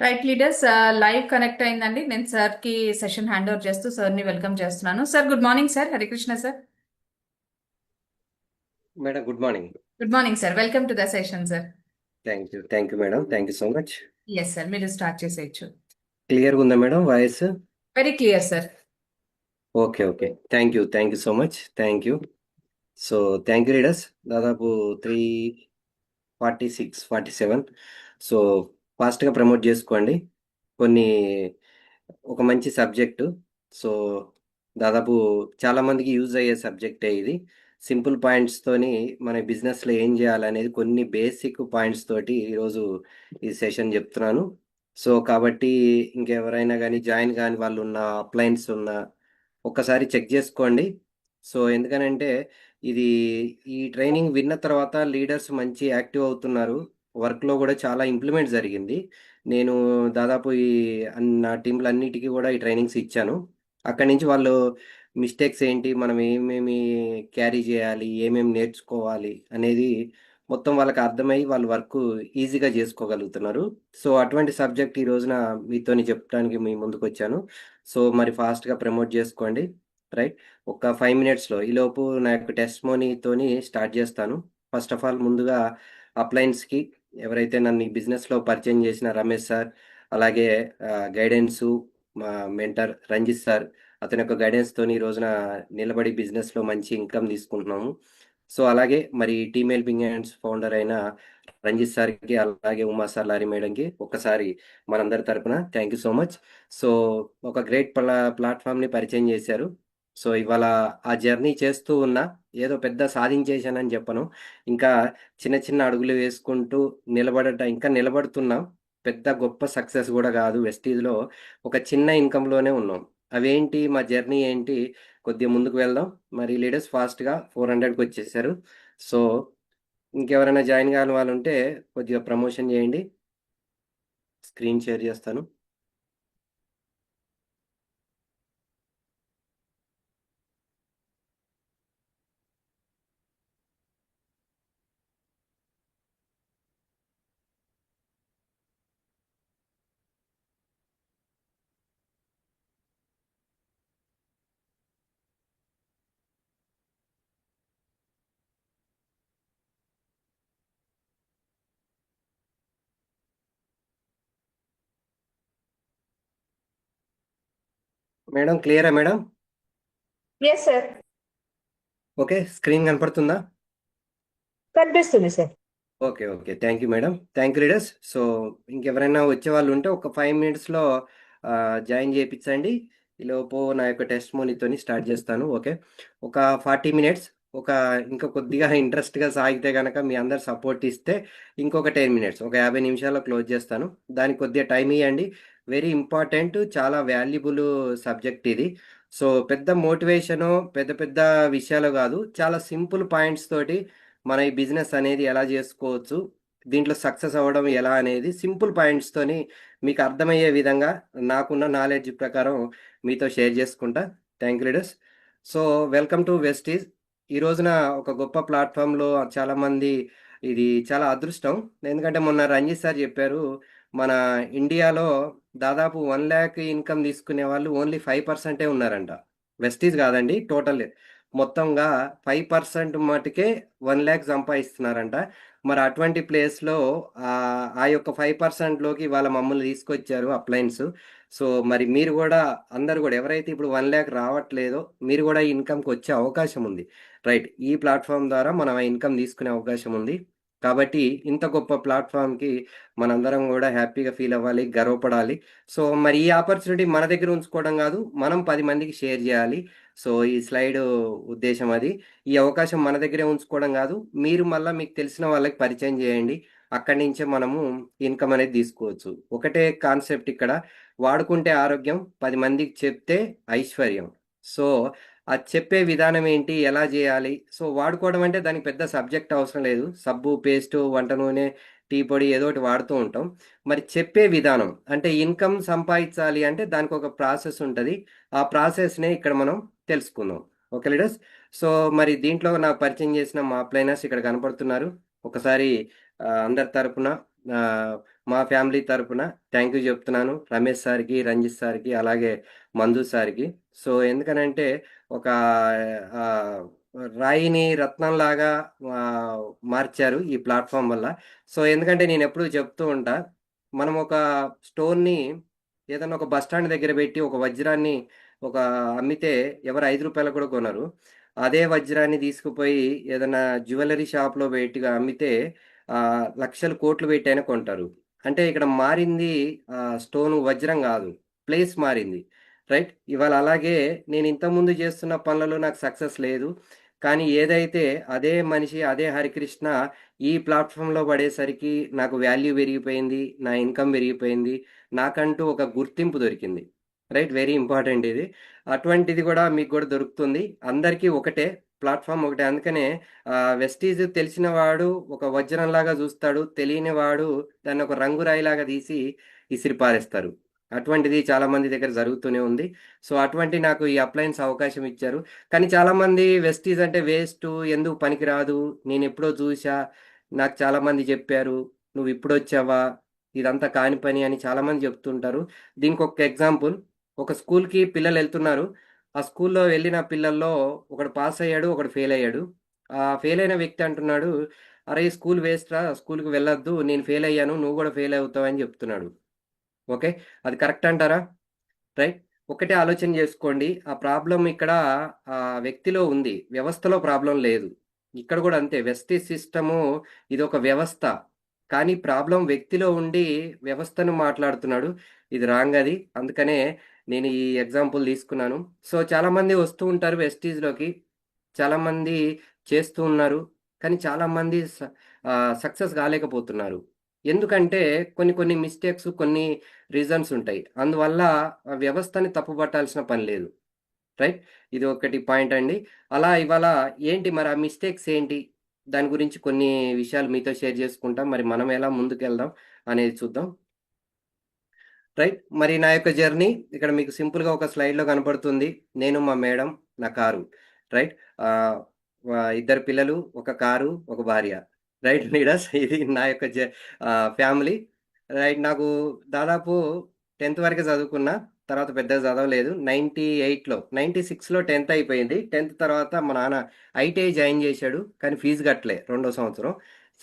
Right leaders live connect అయిందండి. నేను sir కి సెషన్ హ్యాండ్ ఓవర్ చేస్తూ సార్ ని వెల్కమ్ చేస్తున్నాను. Sir good morning sir. Harikrishna sir. Madam good morning. Good morning sir. Welcome to the session sir. Thank you madam, thank you so much. Yes sir, మీరు start చేసేయచ్చు. క్లియర్గా ఉందా madam voice? Very clear sir. Okay okay, thank you so much, thank you. So thank you leaders. దాదాపు 346, 47. So ఫాస్ట్గా promote చేసుకోండి. కొన్ని ఒక మంచి సబ్జెక్టు. సో దాదాపు చాలామందికి యూజ్ అయ్యే సబ్జెక్టే ఇది. సింపుల్ పాయింట్స్తోని మన బిజినెస్లో ఏం చేయాలనేది కొన్ని బేసిక్ పాయింట్స్ తోటి ఈరోజు ఈ సెషన్ చెప్తున్నాను. సో కాబట్టి ఇంకెవరైనా కానీ జాయిన్ కాని వాళ్ళు ఉన్న అప్లయన్స్ ఉన్న ఒక్కసారి చెక్ చేసుకోండి. సో ఎందుకనంటే ఇది ఈ ట్రైనింగ్ విన్న తర్వాత లీడర్స్ మంచి యాక్టివ్ అవుతున్నారు. వర్క్లో కూడా చాలా ఇంప్లిమెంట్ జరిగింది. నేను దాదాపు నా టీంలు అన్నిటికీ కూడా ఈ ట్రైనింగ్స్ ఇచ్చాను. అక్కడి నుంచి వాళ్ళు మిస్టేక్స్ ఏంటి, మనం ఏమేమి క్యారీ చేయాలి, ఏమేమి నేర్చుకోవాలి అనేది మొత్తం వాళ్ళకి అర్థమై వాళ్ళు వర్క్ ఈజీగా చేసుకోగలుగుతున్నారు. సో అటువంటి సబ్జెక్ట్ ఈ రోజున మీతోని చెప్పడానికి మీ ముందుకు వచ్చాను. సో మరి ఫాస్ట్గా ప్రమోట్ చేసుకోండి. రైట్. ఒక 5 మినిట్స్లో ఈలోపు నా యొక్క టెస్ట్మోనీతోని స్టార్ట్ చేస్తాను. ఫస్ట్ ఆఫ్ ఆల్ ముందుగా అప్లయన్స్కి ఎవరైతే నన్ను ఈ బిజినెస్లో పరిచయం చేసిన రమేష్ సార్, అలాగే గైడెన్సు మా మెంటర్ రంజిత్ సార్, అతని యొక్క గైడెన్స్తోని ఈ రోజున నిలబడి బిజినెస్లో మంచి ఇన్కమ్ తీసుకుంటున్నాము. సో అలాగే మరి టీమ్ హెల్పింగ్ హ్యాండ్స్ ఫౌండర్ అయిన రంజిత్ సార్కి, అలాగే ఉమా సార్ లారీ మేడంకి ఒక్కసారి మనందరి తరపున thank you so much. So ఒక గ్రేట్ ప్లాట్ఫామ్ని పరిచయం చేశారు. సో ఇవాళ ఆ జర్నీ చేస్తూ ఉన్నా, ఏదో పెద్ద సాధించేశానని చెప్పను. ఇంకా చిన్న చిన్న అడుగులు వేసుకుంటూ ఇంకా నిలబడుతున్నాం. పెద్ద గొప్ప సక్సెస్ కూడా కాదు, వెస్టీజ్లో ఒక చిన్న ఇన్కంలోనే ఉన్నాం. అవేంటి, మా జర్నీ ఏంటి, కొద్దిగా ముందుకు వెళ్దాం. మరి లీడర్స్ ఫాస్ట్గా 400కి వచ్చేసారు. సో ఇంకెవరైనా జాయిన్ కాని వాళ్ళు ఉంటే కొద్దిగా ప్రమోషన్ చేయండి. స్క్రీన్ షేర్ చేస్తాను. మేడం క్లియరా madam? Yes sir. Okay, screen కనపడుతుందా? కనిపిస్తుంది sir. Okay okay, thank you madam, thank you leaders. So ఇంకెవరైనా వచ్చే వాళ్ళు ఉంటే ఒక 5 మినిట్స్లో జాయిన్ చేయించండి. ఈలోపు నా యొక్క టెస్ట్ మోనీతోని స్టార్ట్ చేస్తాను. ఓకే, ఒక 40 మినిట్స్, ఒక ఇంకా కొద్దిగా ఇంట్రెస్ట్గా సాగితే కనుక మీ అందరు సపోర్ట్ ఇస్తే ఇంకొక 10 మినిట్స్, ఒక 50 నిమిషాల్లో క్లోజ్ చేస్తాను. దానికి కొద్దిగా టైం ఇవ్వండి. వెరీ ఇంపార్టెంట్, చాలా వాల్యుబుల్ సబ్జెక్ట్ ఇది. సో పెద్ద మోటివేషను, పెద్ద పెద్ద విషయాలు కాదు, చాలా సింపుల్ పాయింట్స్ తోటి మన ఈ బిజినెస్ అనేది ఎలా చేసుకోవచ్చు, దీంట్లో సక్సెస్ అవ్వడం ఎలా అనేది సింపుల్ పాయింట్స్తోని మీకు అర్థమయ్యే విధంగా నాకున్న నాలెడ్జ్ ప్రకారం మీతో షేర్ చేసుకుంటా. Thank you leaders. So welcome to Vestige. ఈ రోజున ఒక గొప్ప ప్లాట్ఫామ్లో చాలామంది, ఇది చాలా అదృష్టం. ఎందుకంటే మొన్న రంజిత్ సార్ చెప్పారు, మన ఇండియాలో దాదాపు 1 lakh ఇన్కమ్ తీసుకునే వాళ్ళు ఓన్లీ 5% ఉన్నారంట. వెస్టీజ్ కాదండి, టోటల్ మొత్తంగా 5% మటుకే 1 lakh సంపాదిస్తున్నారంట. మరి అటువంటి ప్లేస్లో ఆ యొక్క 5%లోకి వాళ్ళ మమ్మల్ని తీసుకొచ్చారు అప్లయన్స్. సో మరి మీరు కూడా, అందరు కూడా ఎవరైతే ఇప్పుడు 1 lakh రావట్లేదో మీరు కూడా ఈ ఇన్కమ్కి వచ్చే అవకాశం ఉంది. రైట్, ఈ ప్లాట్ఫామ్ ద్వారా మనం ఆ ఇన్కమ్ తీసుకునే అవకాశం ఉంది. కాబట్టి ఇంత గొప్ప ప్లాట్ఫామ్కి మనందరం కూడా హ్యాపీగా ఫీల్ అవ్వాలి, గర్వపడాలి. సో మరి ఈ ఆపర్చునిటీ మన దగ్గర ఉంచుకోవడం కాదు, మనం 10 మందికి షేర్ చేయాలి. సో ఈ స్లైడ్ ఉద్దేశం అది. ఈ అవకాశం మన దగ్గరే ఉంచుకోవడం కాదు, మీరు మళ్ళీ మీకు తెలిసిన వాళ్ళకి పరిచయం చేయండి. అక్కడి నుంచే మనము ఇన్కమ్ అనేది తీసుకోవచ్చు. ఒకటే కాన్సెప్ట్ ఇక్కడ, వాడుకుంటే ఆరోగ్యం, 10 మందికి చెప్తే ఐశ్వర్యం. సో అది చెప్పే విధానం ఏంటి, ఎలా చేయాలి. సో వాడుకోవడం అంటే దానికి పెద్ద సబ్జెక్ట్ అవసరం లేదు. సబ్బు, పేస్టు, వంట నూనె, టీ పొడి ఏదో ఒకటి వాడుతూ ఉంటాం. మరి చెప్పే విధానం అంటే ఇన్కమ్ సంపాదించాలి అంటే దానికి ఒక ప్రాసెస్ ఉంటుంది. ఆ ప్రాసెస్నే ఇక్కడ మనం తెలుసుకుందాం. Okay leaders. సో మరి దీంట్లో నాకు పరిచయం చేసిన మా అప్లైనర్స్ ఇక్కడ కనపడుతున్నారు. ఒకసారి అందరి తరపున మా ఫ్యామిలీ తరపున థ్యాంక్ యూ చెప్తున్నాను రమేష్ సార్కి, రంజిత్ సార్కి, అలాగే మందు సార్కి. సో ఎందుకనంటే ఒక ఆహ్, రాయిని రత్నంలాగా మార్చారు ఈ ప్లాట్‌ఫార్మ్ వల్ల. సో ఎందుకంటే నేనెప్పుడూ చెప్తూ ఉంటా, మనం ఒక స్టోన్‌ని ఏదన్నా ఒక బస్ స్టాండ్ దగ్గర పెట్టి ఒక వజ్రాన్ని ఒక అమ్మితే ఎవరు రూ. 5 కూడా కొనరు. అదే వజ్రాన్ని తీసుకుపోయి ఏదన్నా జ్యువెల్లరీ షాప్‌లో పెట్టి అమ్మితే లక్షలు, కోట్లు పెట్టైనా కొంటారు. అంటే ఇక్కడ మారింది స్టోను వజ్రం గాదు. ప్లేస్ మారింది. రైట్? ఇవాళ అలాగే నేను ఇంతకుముందు చేస్తున్న పనులలో నాకు సక్సెస్ లేదు. కానీ ఏదైతే అదే మనిషి, అదే హరికృష్ణ ఈ ప్లాట్‌ఫార్మ్‌లో పడేసరికి నాకు వాల్యూ పెరిగిపోయింది. నా ఇన్‌కమ్ పెరిగిపోయింది. నాకంటూ ఒక గుర్తింపు దొరికింది. రైట్? వెరీ ఇంపార్టెంట్ ఇది. అటువంటిది గూడా మీకు గూడా దొరుకుతుంది. అందరికీ ఒకటే. ప్లాట్‌ఫార్మ్ ఒకటే. అందుకనే వెస్టీజ్ తెలిసిన వాడు ఒక వజ్రంలాగా జూస్తాడు. తెలియని వాడు దాన్ని ఒక రంగురాయిలాగా తీసి ఇసిరి పారేస్తారు. అటువంటిది చాలా మంది దగ్గర జరుగుతూనే ఉంది. సో, అటువంటి నాకు ఈ అప్లయన్స్ అవకాశం ఇచ్చారు. కానీ చాలామంది వెస్టీజ్ అంటే వేస్టు, ఎందుకు పనికిరాదు, నేనెప్పుడో చూసా, నాకు చాలామంది జెప్పారు, నువ్విప్పుడొచ్చావా, ఇదంతా కాని పని అని చాలామంది చెప్తుంటారు. దీనికొక ఎగ్జాంపుల్, ఒక స్కూల్‌కి పిల్లలెళ్తున్నారు. ఆ స్కూల్‌లో వెళ్ళిన పిల్లల్లో ఒకడు పాసయ్యాడు, ఒకడు ఫెయిలయ్యాడు. ఆ ఫెయిలయిన వ్యక్తి అంటున్నాడు, "అరేయ్! స్కూల్ వేస్ట్‌రా, స్కూల్‌కి వెళ్ళొద్దు. నేను ఫెయిలయ్యాను. నువ్వు గూడా ఫెయిలవుతావు" అని జెప్తున్నాడు. ఓకే. అది కరెక్ట్ అంటారా? రైట్. ఒక్కటే ఆలోచన జేసుకోండి. ఆ ప్రాబ్లమ్ ఇక్కడ వ్యక్తిలో ఉంది. వ్యవస్థలో ప్రాబ్లమ్ లేదు. ఇక్కడ గూడా అంతే. వెస్టీజ్ సిస్టము ఇదొక వ్యవస్థ. కానీ ప్రాబ్లమ్ వ్యక్తిలో ఉండి వ్యవస్థను మాట్లాడుతున్నాడు. ఇది రాంగ్ అది. అందుకనే నేను ఈ ఎగ్జాంపుల్ తీసుకున్నాను. సో, చాలామంది వస్తూ ఉంటారు వెస్టీజ్‌లోకి. చాలామంది చేస్తూ ఉన్నారు. కానీ చాలామంది సక్సెస్ గాలేకపోతున్నారు. ఎందుకంటే కొన్ని కొన్ని మిస్టేక్స్, కొన్ని రీజన్స్ ఉంటాయి. అందువల్ల ఆ వ్యవస్థని తప్పుపట్టాల్సిన పని లేదు. రైట్? ఇది ఒకటి పాయింట్ అండి. అలా ఇవాళ ఏంటి మరి ఆ మిస్టేక్స్ ఏంటి? దాని గురించి కొన్ని విషయాలు మీతో షేర్ చేసుకుంటాం. మరి మనం ఎలా ముందుకెళ్దాం అనేది చూద్దాం. రైట్. మరి నా యొక్క జర్నీ ఇక్కడ మీకు సింపుల్‌గా ఒక స్లైడ్‌లో కనపడుతుంది. నేను, మా మేడమ్, నా కారు. రైట్. ఆహ్, ఇద్దరు పిల్లలు, ఒక కారు, ఒక భార్య. రైట్ లీడర్స్ ఇది నా యొక్క ఫ్యామిలీ. రైట్. నాకు దాదాపు 10థ్ వరకే చదువుకున్నా. తర్వాత పెద్దగా చదవలేదు. 96లో 10థ్ అయిపోయింది. 10థ్ తర్వాత మా నాన్న ఐటీఐ జాయిన్ చేశాడు. కానీ ఫీజు కట్టలే రెండో సంవత్సరం.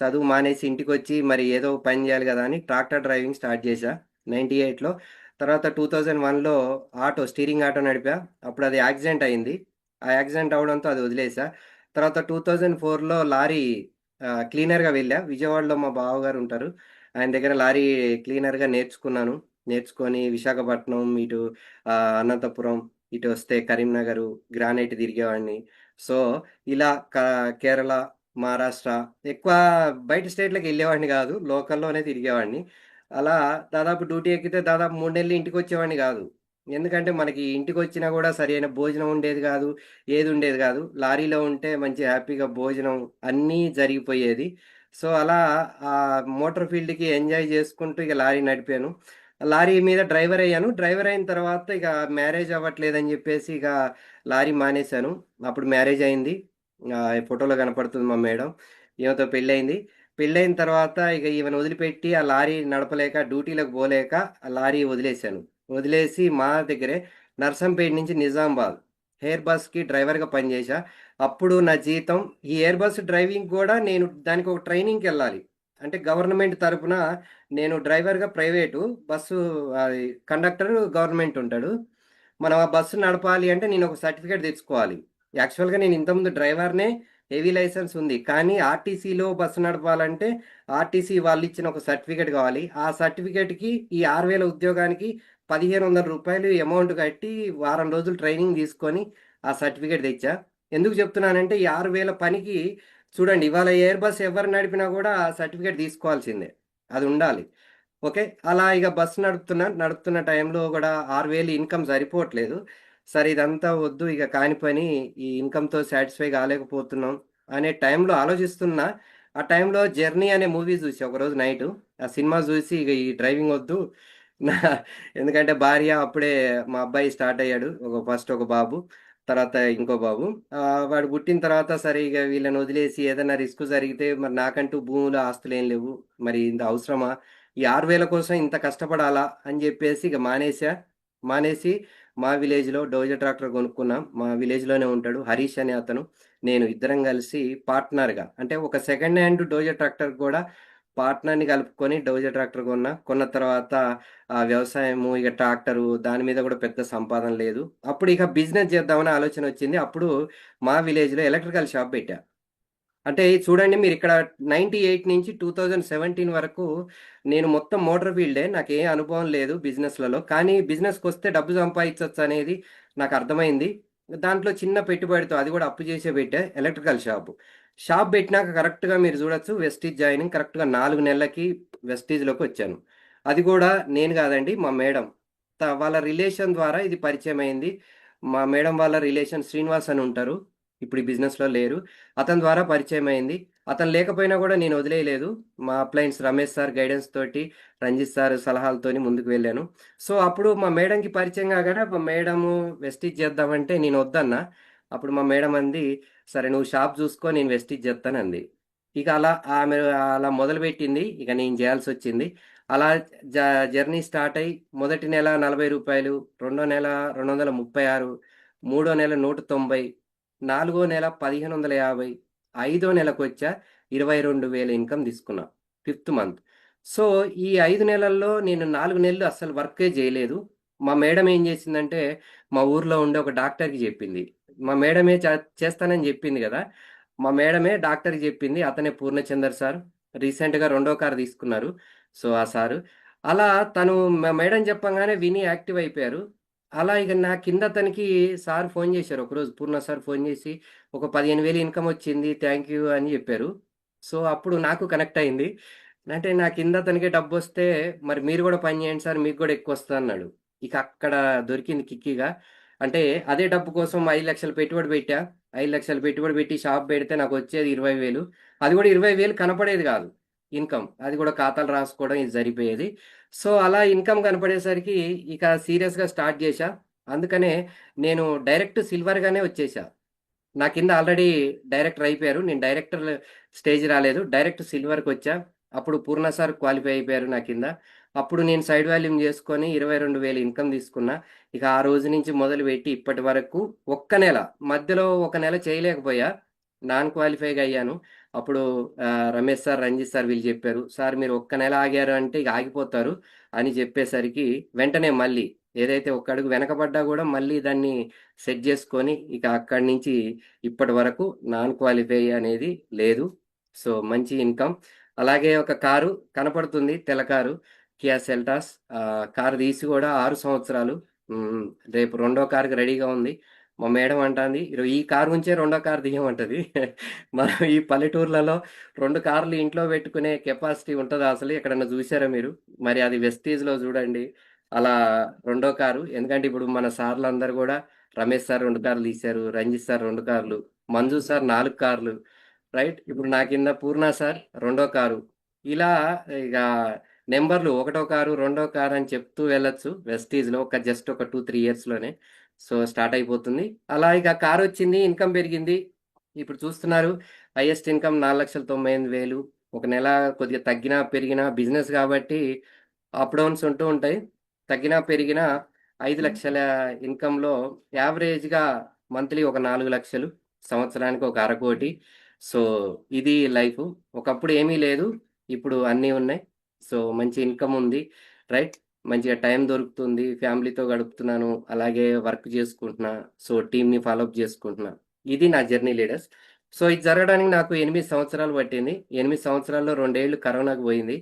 చదువు మానేసి ఇంటికొచ్చి మరి ఏదో పని చేయాలి కదా అని ట్రాక్టర్ డ్రైవింగ్ స్టార్ట్ చేశా. 98లో. తర్వాత 2001లో స్టీరింగ్ ఆటో నడిపా. అప్పుడది యాక్సిడెంట్ అయింది. ఆ యాక్సిడెంట్ అవ్వడంతో అది వదిలేసా. తర్వాత 2004లో లారీ క్లీనర్‌గా వెళ్ళా. విజయవాడలో మా బావగారుంటారు. ఆయన దగ్గర లారీ క్లీనర్‌గా నేర్చుకున్నాను. నేర్చుకొని విశాఖపట్నం, ఇటు అనంతపురం, ఇటు వస్తే కరీంనగరు, గ్రానైట్ తిరిగేవాడిని. సో, ఇలా కేరళ, మహారాష్ట్ర ఎక్కువ బయట స్టేట్‌లకి ఎళ్ళేవాడిని గాదు. లోకల్‌లోనే తిరిగేవాడిని. అలా దాదాపు డ్యూటీ ఎక్కితే దాదాపు 3 నెలలు ఇంటికొచ్చేవాడిని గాదు. ఎందుకంటే మనకి ఇంటికొచ్చినా గూడా సరైన భోజనం ఉండేది గాదు. ఏది ఉండేది గాదు. లారీలో ఉంటే మంచి హ్యాపీగా భోజనం అన్నీ జరిగిపోయేది. సో, అలా మోటార్ ఫీల్డ్‌కి ఎంజాయ్ జేసుకుంటూ ఇక లారీ నడిపాను. లారీ మీద డ్రైవర్ అయ్యాను. డ్రైవర్ అయిన తర్వాత ఇక మ్యారేజ్ అవ్వట్లేదని జెప్పేసి ఇక లారీ మానేశాను. అప్పుడు మ్యారేజ్ అయింది. ఫోటోలో కనపడుతుంది మా మేడమ్. ఈమెతో పెళ్లయింది. పెళ్ళైన తర్వాత ఇక ఈమెను వదిలిపెట్టి ఆ లారీ నడపలేక, డ్యూటీలకు పోలేక ఆ లారీ వదిలేశాను. వదిలేసి మా దగ్గరే నర్సంపేట నుంచి నిజామాబాద్ ఎయిర్ బస్‌కి డ్రైవర్‌గా పనిచేశా. అప్పుడు నా జీతం ఈ ఎయిర్ బస్ డ్రైవింగ్ గూడా నేను దానికి ఒక ట్రైనింగ్‌కెళ్ళాలి. అంటే గవర్నమెంట్ తరపున నేను డ్రైవర్‌గా ప్రైవేటు బస్సు అది కండక్టర్ గవర్నమెంట్ ఉంటాడు. మనం ఆ బస్సు నడపాలి అంటే నేను ఒక సర్టిఫికేట్ తెచ్చుకోవాలి. యాక్చువల్‌గా నేను ఇంతకుముందు డ్రైవర్‌నే. హెవీ లైసెన్స్ ఉంది. కానీ ఆర్టీసీలో బస్సు నడపాలంటే ఆర్టీసీ వాళ్ళిచ్చిన ఒక సర్టిఫికేట్ కావాలి. ఆ సర్టిఫికేట్‌కి ఈ 6000 ఉద్యోగానికి రూ. 1500 అమౌంట్ కట్టి వారం రోజులు ట్రైనింగ్ తీసుకొని ఆ సర్టిఫికేట్ తెచ్చా. ఎందుకు చెప్తున్నానంటే ఈ 6000 పనికి చూడండి ఇవాళ ఎయిర్ బస్ ఎవరు నడిపినా కూడా ఆ సర్టిఫికేట్ తీసుకోవాల్సిందే. అది ఉండాలి. ఓకే. అలా ఇగ బస్ నడుపుతున్నా. నడుపుతున్న టైంలో గూడా 6,000 ఇన్‌కమ్ సరిపోవట్లేదు. సరే ఇదంతా వద్దు ఇగ కాని పని, ఈ ఇన్‌కమ్‌తో సాటిస్ఫై కాలేకపోతున్నాం అనే టైంలో ఆలోచిస్తున్నా. ఆ టైంలో 'జర్నీ' అనే మూవీ చూసా ఒకరోజు నైటు. ఆ సినిమా చూసి ఇగ ఈ డ్రైవింగ్ వద్దు. నా ఎందుకంటే భార్య అప్పుడే మా అబ్బాయి స్టార్ట్ అయ్యాడు. ఫస్ట్ ఒక బాబు. తర్వాత ఇంకో బాబు. వాడు పుట్టిన తర్వాత సరే ఇగ వీళ్ళని వదిలేసి ఏదైనా రిస్క్ జరిగితే మరి నాకంటూ భూములు, ఆస్తులేం లేవు. మరి ఇంత అవసరమా? ఈ 6,000 కోసం ఇంత కష్టపడాలా అని చెప్పేసి ఇక మానేసి మా విలేజ్లో డోజర్ ట్రాక్టర్ కొనుక్కున్నాం. మా విలేజ్లోనే ఉంటాడు హరీష్ అనే అతను, నేను ఇద్దరం కలిసి పార్ట్నర్గా, అంటే ఒక సెకండ్ హ్యాండ్ డోజర్ ట్రాక్టర్ కూడా పార్ట్నర్ని కలుపుకొని డోజర్ ట్రాక్టర్ కొన్న తర్వాత ఆ వ్యవసాయము ఇక ట్రాక్టరు దాని మీద కూడా పెద్ద సంపాదన లేదు. అప్పుడు ఇక బిజినెస్ చేద్దామని ఆలోచన వచ్చింది. అప్పుడు మా విలేజ్లో ఎలక్ట్రికల్ షాప్ పెట్టా. అంటే చూడండి మీరు ఇక్కడ 98 నుంచి 2017 వరకు నేను మొత్తం మోటార్ ఫీల్డే. నాకే అనుభవం లేదు బిజినెస్లలో. కానీ బిజినెస్కి వస్తే డబ్బు సంపాదించవచ్చు అనేది నాకు అర్థమైంది. దాంట్లో చిన్న పెట్టుబడితో, అది కూడా అప్పు చేసే పెట్టా, ఎలక్ట్రికల్ షాప్ పెట్టినాక కరెక్ట్గా మీరు చూడొచ్చు, వెస్టీజ్ జాయినింగ్ కరెక్ట్గా 4 నెలలకి వెస్టీజ్లోకి వచ్చాను. అది కూడా నేను కాదండి, మా మేడం వాళ్ళ రిలేషన్ ద్వారా ఇది పరిచయం అయింది. మా మేడం వాళ్ళ రిలేషన్ శ్రీనివాస్ అని ఉంటారు, ఇప్పుడు ఈ బిజినెస్లో లేరు. అతని ద్వారా పరిచయం అయింది. అతను లేకపోయినా కూడా నేను వదిలేయలేదు. మా అప్లయన్స్ రమేష్ సార్ గైడెన్స్ తోటి, రంజిత్ సార్ సలహాలతోని ముందుకు వెళ్ళాను. సో అప్పుడు మా మేడంకి పరిచయం కాగానే మా మేడము వెస్టీజ్ చేద్దామంటే నేను వద్దన్నా. అప్పుడు మా మేడం అంది, సరే నువ్వు షాప్ చూసుకో, నేను వెస్టీజ్ చేస్తానంది. ఇక అలా ఆమె అలా మొదలుపెట్టింది, ఇక నేను చేయాల్సి వచ్చింది. అలా జ జర్నీ స్టార్ట్ అయ్యి మొదటి నెల రూ. 40, రెండో నెల 236, మూడో నెల 190, నాలుగో నెల 1550, ఐదో నెలకొచ్చా 22,000 ఇన్కమ్ తీసుకున్నా, ఫిఫ్త్ మంత్. సో ఈ 5 నెలల్లో నేను 4 నెలలు అస్సలు వర్కే చేయలేదు. మా మేడం ఏం చేసిందంటే మా ఊర్లో ఉండే ఒక డాక్టర్కి చెప్పింది. మా మేడమే చేస్తానని చెప్పింది కదా, మా మేడమే డాక్టర్కి చెప్పింది. అతనే పూర్ణచందర్ సార్, రీసెంట్గా రెండో కారు తీసుకున్నారు. సో ఆ సారు అలా తను మా మేడం చెప్పంగానే విని యాక్టివ్ అయిపోయారు. అలా ఇక నా కింద అతనికి సార్ ఫోన్ చేశారు ఒకరోజు, పూర్ణ సార్ ఫోన్ చేసి ఒక 15,000 ఇన్కమ్ వచ్చింది, థ్యాంక్ యూ అని చెప్పారు. సో అప్పుడు నాకు కనెక్ట్ అయింది. అంటే నా కింద అతనికి డబ్బు వస్తే మరి మీరు కూడా పని చేయండి సార్, మీకు కూడా ఎక్కువ వస్తుంది అన్నాడు. ఇక అక్కడ దొరికింది కిక్కిగా. అంటే అదే డబ్బు కోసం 5,00,000 పెట్టుబడి పెట్టా. 5,00,000 పెట్టుబడి పెట్టి షాప్ పెడితే నాకు వచ్చేది 20,000. అది కూడా 20,000 కనపడేది కాదు ఇన్కమ్, అది కూడా ఖాతాలు రాసుకోవడం ఇది సరిపోయేది. సో అలా ఇన్కమ్ కనపడేసరికి ఇక సీరియస్గా స్టార్ట్ చేశా. అందుకనే నేను డైరెక్ట్ సిల్వర్గానే వచ్చేసా. నా కింద ఆల్రెడీ డైరెక్టర్ అయిపోయారు, నేను డైరెక్టర్ స్టేజ్ రాలేదు, డైరెక్ట్ సిల్వర్కి వచ్చా. అప్పుడు పూర్ణ సార్ క్వాలిఫై అయిపోయారు నా కింద. అప్పుడు నేను సైడ్ వాల్యూమ్ చేసుకొని 22,000 ఇన్కమ్ తీసుకున్నా. ఇక ఆ రోజు నుంచి మొదలుపెట్టి ఇప్పటి వరకు ఒక్క నెల మధ్యలో ఒక నెల చేయలేకపోయా, నాన్ క్వాలిఫైగా అయ్యాను. అప్పుడు రమేష్ సార్, రంజిత్ సార్ వీళ్ళు చెప్పారు, సార్ మీరు ఒక్క నెల ఆగారు అంటే ఇక ఆగిపోతారు అని చెప్పేసరికి వెంటనే మళ్ళీ ఏదైతే ఒక్క అడుగు వెనకబడ్డా కూడా మళ్ళీ దాన్ని సెట్ చేసుకొని ఇక అక్కడి నుంచి ఇప్పటి వరకు నాన్ క్వాలిఫై అనేది లేదు. సో మంచి ఇన్కమ్. అలాగే ఒక కారు కనపడుతుంది, తెల్ల కారు, కియా సెల్టాస్. కారు తీసి కూడా 6 సంవత్సరాలు. ఉమ్, రేపు రెండో కారుకి రెడీగా ఉంది. మా మేడం అంటుంది ఈ కారు ఉంచే రెండో కారు తీయమంటది. మనం ఈ పల్లెటూర్లలో 2 కార్లు ఇంట్లో పెట్టుకునే కెపాసిటీ ఉంటుందా అసలు ఎక్కడన్నా చూసారా మీరు? మరి అది వెస్టీజ్లో చూడండి అలా రెండో కారు. ఎందుకంటే ఇప్పుడు మన సార్లు అందరు కూడా, రమేష్ సార్ 2 కార్లు తీశారు, రంజిత్ సార్ 2 కార్లు, మంజు సార్ 4 కార్లు, రైట్. ఇప్పుడు నా కింద పూర్ణ సార్ రెండో కారు. ఇలా ఇక నెంబర్లు ఒకటో కారు రెండో కారు అని చెప్తూ వెళ్ళొచ్చు వెస్టీజ్లో ఒక జస్ట్ ఒక 2-3 ఇయర్స్లోనే. సో స్టార్ట్ అయిపోతుంది. అలా ఇక కారు వచ్చింది, ఇన్కమ్ పెరిగింది. ఇప్పుడు చూస్తున్నారు హైయెస్ట్ ఇన్కమ్ 4,98,000. ఒక నెల కొద్దిగా తగ్గినా పెరిగినా బిజినెస్ కాబట్టి అప్ డౌన్స్ ఉంటూ ఉంటాయి. తగ్గినా పెరిగినా 5,00,000 ఇన్కంలో యావరేజ్గా మంత్లీ ఒక 4,00,000, సంవత్సరానికి ఒక 1,00,00,000. సో ఇది లైఫ్. ఒకప్పుడు ఏమీ లేదు, ఇప్పుడు అన్నీ ఉన్నాయి. సో మంచి ఇన్కమ్ ఉంది, రైట్. మంచిగా టైం దొరుకుతుంది, ఫ్యామిలీతో గడుపుతున్నాను, అలాగే వర్క్ చేసుకుంటున్నా. సో టీమ్ని ఫాలోఅప్ చేసుకుంటున్నా. ఇది నా జర్నీ లీడర్స్. సో ఇది జరగడానికి నాకు 8 సంవత్సరాలు పట్టింది. 8 సంవత్సరాల్లో 2 ఏళ్ళు కరోనాకు పోయింది.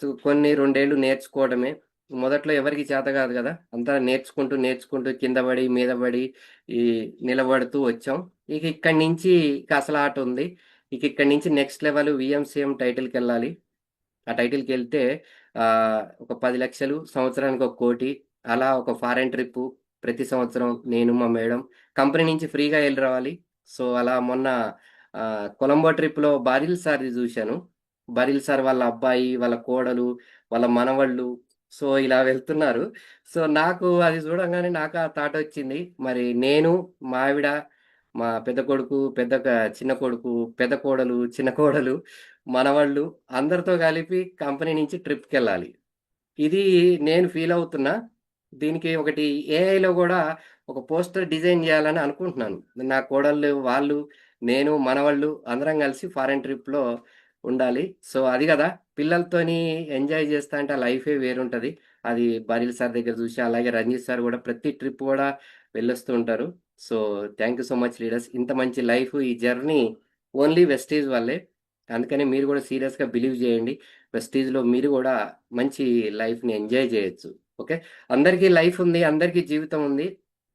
సో కొన్ని 2 ఏళ్ళు నేర్చుకోవడమే. మొదట్లో ఎవరికి చేత కాదు కదా, అంతా నేర్చుకుంటూ కింద పడి మీద పడి ఈ నిలబడుతూ వచ్చాం. ఇక ఇక్కడి నుంచి ఇక అసలు ఆట ఉంది. ఇక ఇక్కడి నుంచి నెక్స్ట్ లెవెల్ విఎంసీఎం టైటిల్కి వెళ్ళాలి. ఆ టైటిల్కి వెళ్తే ఒక 10 లక్షలు, సంవత్సరానికి 1 కోటి, అలా ఒక ఫారెన్ ట్రిప్ ప్రతి సంవత్సరం నేను మా మేడం కంపెనీ నుంచి ఫ్రీగా వెళ్ళి రావాలి. సో అలా మొన్న కొలంబో ట్రిప్లో బారిల్ సార్ది చూశాను. బారిల్ సార్ వాళ్ళ అబ్బాయి, వాళ్ళ కోడలు, వాళ్ళ మనవళ్ళు, సో ఇలా వెళ్తున్నారు. సో నాకు అది చూడంగానే నాకు ఆ థాట్ వచ్చింది, మరి నేను, మా ఆవిడ, మా పెద్ద కొడుకు, చిన్న కొడుకు, పెద్ద కోడలు, చిన్న కోడలు, మనవళ్ళు అందరితో కలిపి కంపెనీ నుంచి ట్రిప్‌కెళ్ళాలి. ఇది నేను ఫీల్ అవుతున్నా. దీనికి ఒకటి ఏఐలో గూడా ఒక పోస్టర్ డిజైన్ జేయాలని అనుకుంటున్నాను. నా కోడళ్ళు, వాళ్ళు, నేను, మనవళ్ళు అందరం కలిసి ఫారెన్ ట్రిప్‌లో ఉండాలి. సో, అది గదా! పిల్లలతోని ఎంజాయ్ జేస్తా అంటే ఆ లైఫే వేరుంటది. అది బరిల్ సార్ దగ్గర జూసి, అలాగే రంజిత్ సార్ గూడా ప్రతి ట్రిప్ గూడా వెళ్ళొస్తూ ఉంటారు. So, thank you so much leaders. ఇంత మంచి లైఫ్ ఈ జర్నీ ఓన్లీ వెస్టీజ్ వల్లే. అందుకని మీరు గూడా సీరియస్‌గా బిలీవ్ జేయండి. వెస్టీజ్‌లో మీరు గూడా మంచి లైఫ్‌ని ఎంజాయ్ జేయొచ్చు. ఓకే. అందరికీ లైఫ్ ఉంది. అందరికీ జీవితం ఉంది.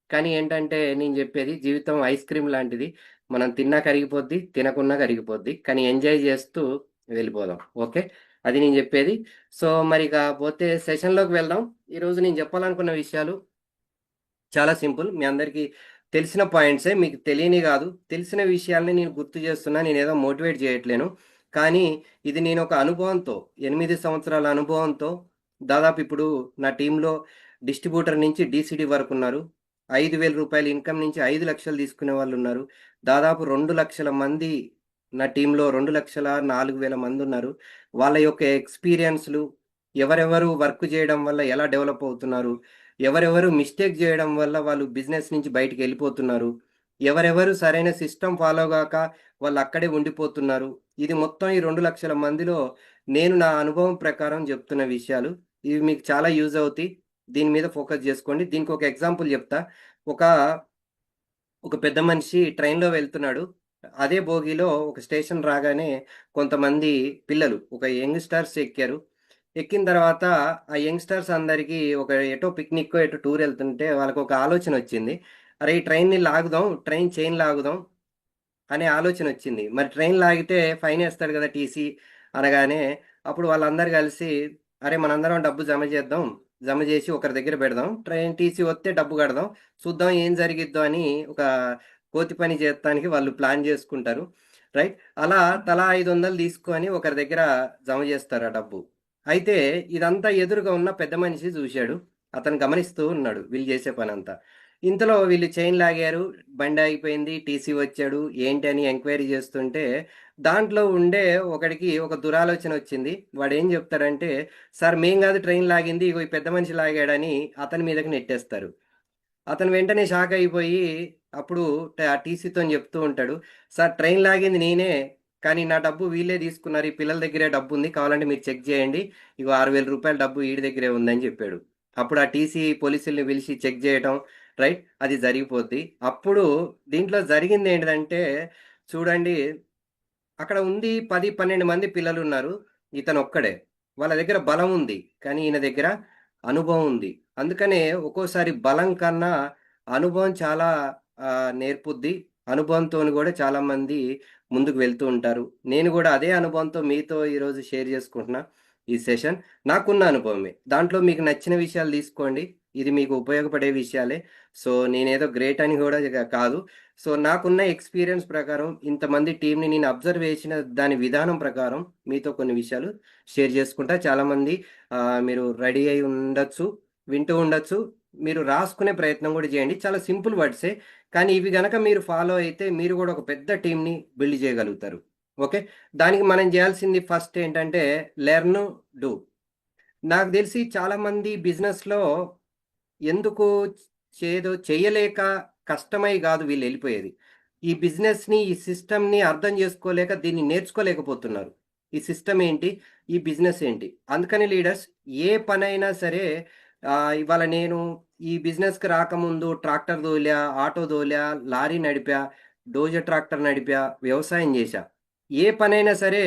కానీ ఏంటంటే నేను జెప్పేది జీవితం ఐస్ క్రీమ్ లాంటిది. మనం తిన్నా కరిగిపోద్ది, తినకున్నా కరిగిపోద్ది. కానీ ఎంజాయ్ జేస్తూ వెళ్ళిపోదాం. ఓకే. అది నేను జెప్పేది. సో, మరి ఇక పోతే సెషన్‌లోకి వెళ్దాం. ఈరోజు నేను జెప్పాలనుకున్న విషయాలు చాలా సింపుల్. మీ అందరికీ తెలిసిన పాయింట్సే. మీకు తెలియనియి గాదు. తెలిసిన విషయాల్ని నేను గుర్తు చేస్తున్నా. నేనేదో మోటివేట్ చేయట్లేను. కానీ ఇది నేనొక అనుభవంతో 8 సంవత్సరాల అనుభవంతో దాదాపు ఇప్పుడు నా టీమ్‌లో డిస్ట్రిబ్యూటర్ నుంచి డీసీడీ వరకున్నారు. రూ. 5,000 ఇన్‌కమ్ నుంచి 5,00,000 తీసుకునే వాళ్ళున్నారు. దాదాపు 2,00,000 మంది నా టీమ్‌లో 2,04,000 మందున్నారు. వాళ్ళ యొక్క ఎక్స్‌పీరియన్స్‌లు ఎవరెవరు వర్క్ చేయడం వల్ల ఎలా డెవలప్ అవుతున్నారు? ఎవరెవరు మిస్టేక్ జేయడం వల్ల వాళ్ళు బిజినెస్ నుంచి బయటికెళ్ళిపోతున్నారు. ఎవరెవరు సరైన సిస్టమ్ ఫాలో గాక వాళ్ళక్కడే ఉండిపోతున్నారు. ఇది మొత్తం ఈ 2,00,000 మందిలో నేను నా అనుభవం ప్రకారం జెప్తున్న విషయాలు. ఇవి మీకు చాలా యూజ్ అవుతాయి. దీని మీద ఫోకస్ జేసుకోండి. దీనికొక ఎగ్జాంపుల్ జెప్తా. ఒక ఒక పెద్ద మనిషి ట్రైన్‌లో వెళ్తున్నాడు. అదే బోగీలో ఒక స్టేషన్ రాగానే కొంతమంది పిల్లలు, ఒక యంగ్‌స్టర్స్ ఎక్కారు. ఎక్కిన తర్వాత ఆ యంగ్‌స్టర్స్ అందరికీ ఎటో పిక్నిక్కో, ఎటో టూర్ ఎళ్తుంటే వాళ్ళకొక ఆలోచనొచ్చింది. అరే! ఈ ట్రైన్‌ని లాగుదాం, ట్రైన్ చైన్ లాగుదాం అనే ఆలోచనొచ్చింది. మరి ట్రైన్ లాగితే ఫైనేస్తాడు గదా! టీసీ అనగానే, అప్పుడు వాళ్ళందరూ కలిసి, అరే! మనందరం డబ్బు జమ చేద్దాం. జమ జేసి ఒకరి దగ్గర పెడదాం. ట్రైన్ టీసీ వత్తే డబ్బు కడదాం. చూద్దాం ఏం జరిగిద్దో అని ఒక కోతి పని చేత్తానికి వాళ్ళు ప్లాన్ జేసుకుంటారు. రైట్. అలా తలా 500 తీసుకొని ఒకరి దగ్గర జమ జేస్తారు ఆ డబ్బు. అయితే ఇదంతా ఎదురుగా ఉన్న పెద్ద మనిషి జూశాడు. అతను గమనిస్తూ ఉన్నాడు వీళ్ళు జేసే పనంతా. ఇంతలో వీళ్ళు చైన్ లాగారు. బండాగిపోయింది. టీసీ వచ్చాడు. ఏంటి అని ఎంక్వైరీ చేస్తుంటే, దాంట్లో ఉండే ఒకడికి ఒక దురాలోచనొచ్చింది. వాడేం జెప్తాడంటే, "సార్ మేం గాదు ట్రైన్ లాగింది. ఇగో ఈ పెద్ద మనిషి లాగాడని" అతని మీదకి నెట్టేస్తారు. అతను వెంటనే షాక్ అయిపోయి, అప్పుడు టీసీతోని చెప్తూ ఉంటాడు. "సార్ ట్రైన్ లాగింది నేనే. కానీ నా డబ్బు వీళ్ళే తీసుకున్నారు. ఈ పిల్లల దగ్గరే డబ్బుంది. కావాలంటే మీరు చెక్ జేయండి. ఇగో రూ. 6,000 డబ్బు ఈడి దగ్గరే ఉందని" చెప్పాడు. అప్పుడు ఆ టీసీ పోలీసుల్ని పిలిచి చెక్ జేయటం, రైట్. అది జరిగిపోద్ది. అప్పుడు దీంట్లో జరిగిందేంటిదంటే, చూడండి, అక్కడ ఉంది 10, 12 మంది పిల్లలున్నారు. ఇతనొక్కడే. వాళ్ళ దగ్గర బలం ఉంది. కానీ ఈయన దగ్గర అనుభవం ఉంది. అందుకనే ఒక్కోసారి బలం కన్నా అనుభవం చాలా నేర్పుద్ది. అనుభవంతోని గూడా చాలామంది ముందుకు వెళ్తూ ఉంటారు. నేను గూడా అదే అనుభవంతో మీతో ఈరోజు షేర్ జేసుకుంటున్నా ఈ సెషన్. నాకున్న అనుభవమే. దాంట్లో మీకు నచ్చిన విషయాలు తీసుకోండి. ఇది మీకు ఉపయోగపడే విషయాలే. సో, నేనేదో గ్రేట్ అని గూడా కాదు. సో, నాకున్న ఎక్స్‌పీరియన్స్ ప్రకారం ఇంతమంది టీమ్‌ని నేను అబ్జర్వ్ చేసిన దాని విధానం ప్రకారం మీతో కొన్ని విషయాలు షేర్ చేసుకుంటా. చాలామంది మీరు రెడీ అయ్యి ఉండొచ్చు, వింటూ ఉండొచ్చు. మీరు రాసుకునే ప్రయత్నం కూడా చేయండి. చాలా సింపుల్ వర్డ్సే. కానీ ఇవి గనక మీరు ఫాలో అయితే మీరు కూడా ఒక పెద్ద టీమ్‌ని బిల్డ్ చేయగలుగుతారు. ఓకే. దానికి మనం చేయాల్సింది ఫస్ట్ ఏంటంటే లెర్న్, డూ. నాకు తెలిసి చాలామంది బిజినెస్‌లో ఎందుకు చెయ్యలేక కష్టమై గాదు వీళ్ళెళ్ళిపోయేది. ఈ బిజినెస్‌ని, ఈ సిస్టమ్‌ని అర్థం జేసుకోలేక దీన్ని నేర్చుకోలేకపోతున్నారు. ఈ సిస్టమ్ ఏంటి? ఈ బిజినెస్ ఏంటి? అందుకని లీడర్స్ ఏ పనైనా సరే ఇవాళ నేను ఈ బిజినెస్‌కి రాకముందు ట్రాక్టర్ తోలా, ఆటో తోలా, లారీ నడిపా, డోజర్ ట్రాక్టర్ నడిపా, వ్యవసాయం జేశా. ఏ పనైనా సరే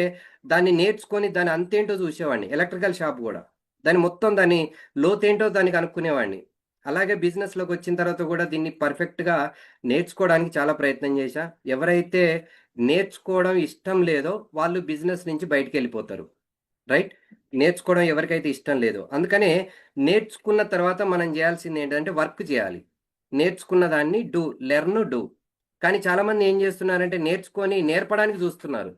దాన్ని నేర్చుకొని దాని అంతేంటో జూసేవాడిని. ఎలక్ట్రికల్ షాప్ గూడా. దాని లోతేంటో దాన్ని కనుక్కునేవాడిని. అలాగే బిజినెస్‌లోకొచ్చిన తర్వాత గూడా దీన్ని పర్ఫెక్ట్‌గా నేర్చుకోవడానికి చాలా ప్రయత్నం చేశా. ఎవరైతే నేర్చుకోవడం ఇష్టం లేదో వాళ్ళు బిజినెస్ నుంచి బయటికెళ్ళిపోతారు. రైట్? నేర్చుకోవడం ఎవరికైతే ఇష్టం లేదో. అందుకనే నేర్చుకున్న తర్వాత మనం జేయాల్సిందేంటంటే వర్క్ జేయాలి. నేర్చుకున్న దాన్ని లెర్న్, డూ. కానీ చాలామంది ఏం జేస్తున్నారంటే నేర్చుకొని నేర్పడానికి జూస్తున్నారు.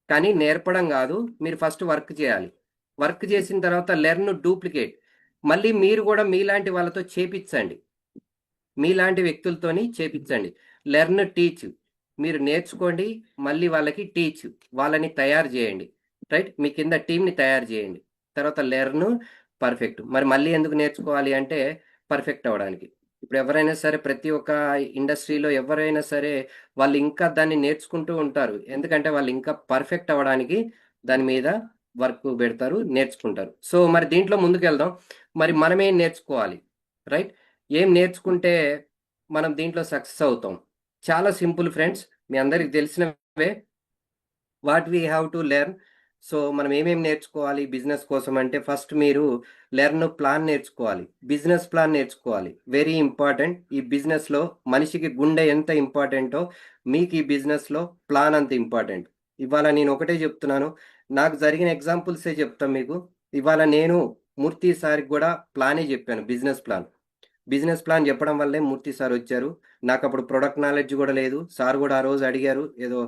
కానీ నేర్పడం గాదు. మీరు ఫస్ట్ వర్క్ చేయాలి. వర్క్ చేసిన తర్వాత లెర్న్, డూప్లికేట్. మళ్ళీ మీరు గూడా మీలాంటి వాళ్ళతో చేపిచ్చండి. మీలాంటి వ్యక్తులతోని చేపిచ్చండి. Learn teach. మీరు నేర్చుకోండి, మళ్ళీ వాళ్ళకి టీచ్. వాళ్ళని తయారు చేయండి. రైట్? మీ కింద టీమ్‌ని తయారు చేయండి. తర్వాత లెర్న్, పర్ఫెక్ట్. మరి మళ్ళీ ఎందుకు నేర్చుకోవాలి అంటే పర్ఫెక్ట్ అవ్వడానికి. ఇప్పుడు ఎవరైనా సరే ప్రతి ఒక్క ఇండస్ట్రీలో ఎవరైనా సరే వాళ్ళు ఇంకా దాన్ని నేర్చుకుంటూ ఉంటారు. ఎందుకంటే వాళ్ళు ఇంకా పర్ఫెక్ట్ అవ్వడానికి దాని మీద వర్క్ పెడతారు, నేర్చుకుంటారు. సో, మరి దీంట్లో ముందుకెళ్దాం. మరి మనమేం నేర్చుకోవాలి? రైట్? ఏం నేర్చుకుంటే మనం దీంట్లో సక్సెస్ అవుతాం? చాలా సింపుల్ ఫ్రెండ్స్. మీ అందరికి తెలిసినవే. What we have to learn. So, మనం ఏమేమి నేర్చుకోవాలి బిజినెస్ కోసం అంటే ఫస్ట్ మీరు లెర్న్ ప్లాన్ నేర్చుకోవాలి. బిజినెస్ ప్లాన్ నేర్చుకోవాలి. Very important. ఈ బిజినెస్‌లో మనిషికి గుండె ఎంత ఇంపార్టెంటో మీకు ఈ బిజినెస్‌లో ప్లాన్ అంత ఇంపార్టెంట్. ఇవాళ నేను ఒకటే చెప్తున్నాను. నాకు జరిగిన ఎగ్జాంపుల్సే చెప్తాను మీకు. ఇవాళ నేను మూర్తి సార్‌కి గూడా ప్లానే చెప్పాను. Business plan. బిజినెస్ ప్లాన్ చెప్పడం వల్లే మూర్తి సార్ వచ్చారు. నాకప్పుడు ప్రొడక్ట్ నాలెడ్జ్ గూడా లేదు. సార్ గూడా ఆ రోజు అడిగారు. ఏదో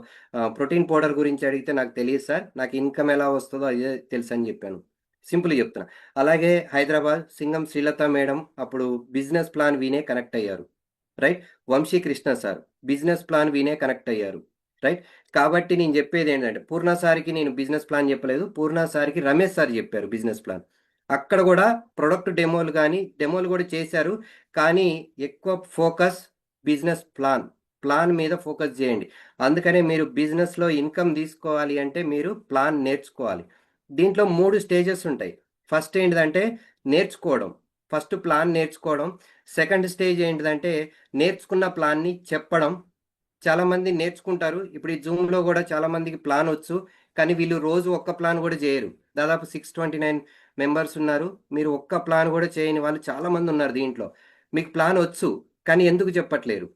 ప్రోటీన్ పౌడర్ గురించి అడిగితే నాకు తెలీదు సార్. నాకు ఇన్‌కమ్ ఎలా వస్తదో అదే తెలుసని జెప్పాను. సింపుల్‌గా చెప్తున్నా. అలాగే హైదరాబాద్ సింగం శ్రీలత మేడం అప్పుడు బిజినెస్ ప్లాన్ వినే కనెక్ట్ అయ్యారు. Right? Vamshi Krishna sir business plan వినే కనెక్ట్ అయ్యారు. రైట్? కాబట్టి నేను జెప్పేదేంటంటే పూర్ణ సార్‌కి నేను బిజినెస్ ప్లాన్ చెప్పలేదు. పూర్ణ సార్‌కి రమేష్ సార్ జెప్పారు బిజినెస్ ప్లాన్. అక్కడ గూడా ప్రొడక్ట్ డెమోలు గాని, డెమోలు గూడా చేశారు. కానీ ఎక్కువ ఫోకస్ బిజినెస్ ప్లాన్. ప్లాన్ మీద ఫోకస్ జేయండి. అందుకనే మీరు బిజినెస్‌లో ఇన్‌కమ్ తీసుకోవాలి అంటే మీరు ప్లాన్ నేర్చుకోవాలి. దీంట్లో 3 స్టేజెస్ ఉంటాయి. ఫస్ట్ ఏంటిదంటే నేర్చుకోవడం. ఫస్ట్ ప్లాన్ నేర్చుకోవడం. సెకండ్ స్టేజ్ ఏంటిదంటే నేర్చుకున్న ప్లాన్‌ని చెప్పడం. చాలామంది నేర్చుకుంటారు. ఇప్పుడు ఈ జూమ్‌లో గూడా చాలామందికి ప్లానొచ్చు. కానీ వీళ్ళు రోజు ఒక్క ప్లాన్ గూడా జేయరు. దాదాపు 629 మెంబర్స్ ఉన్నారు. మీరు ఒక్క ప్లాన్ గూడా చేయని వాళ్ళు చాలామందున్నారు దీంట్లో. మీకు ప్లానొచ్చు. కానీ ఎందుకు చెప్పట్లేరు?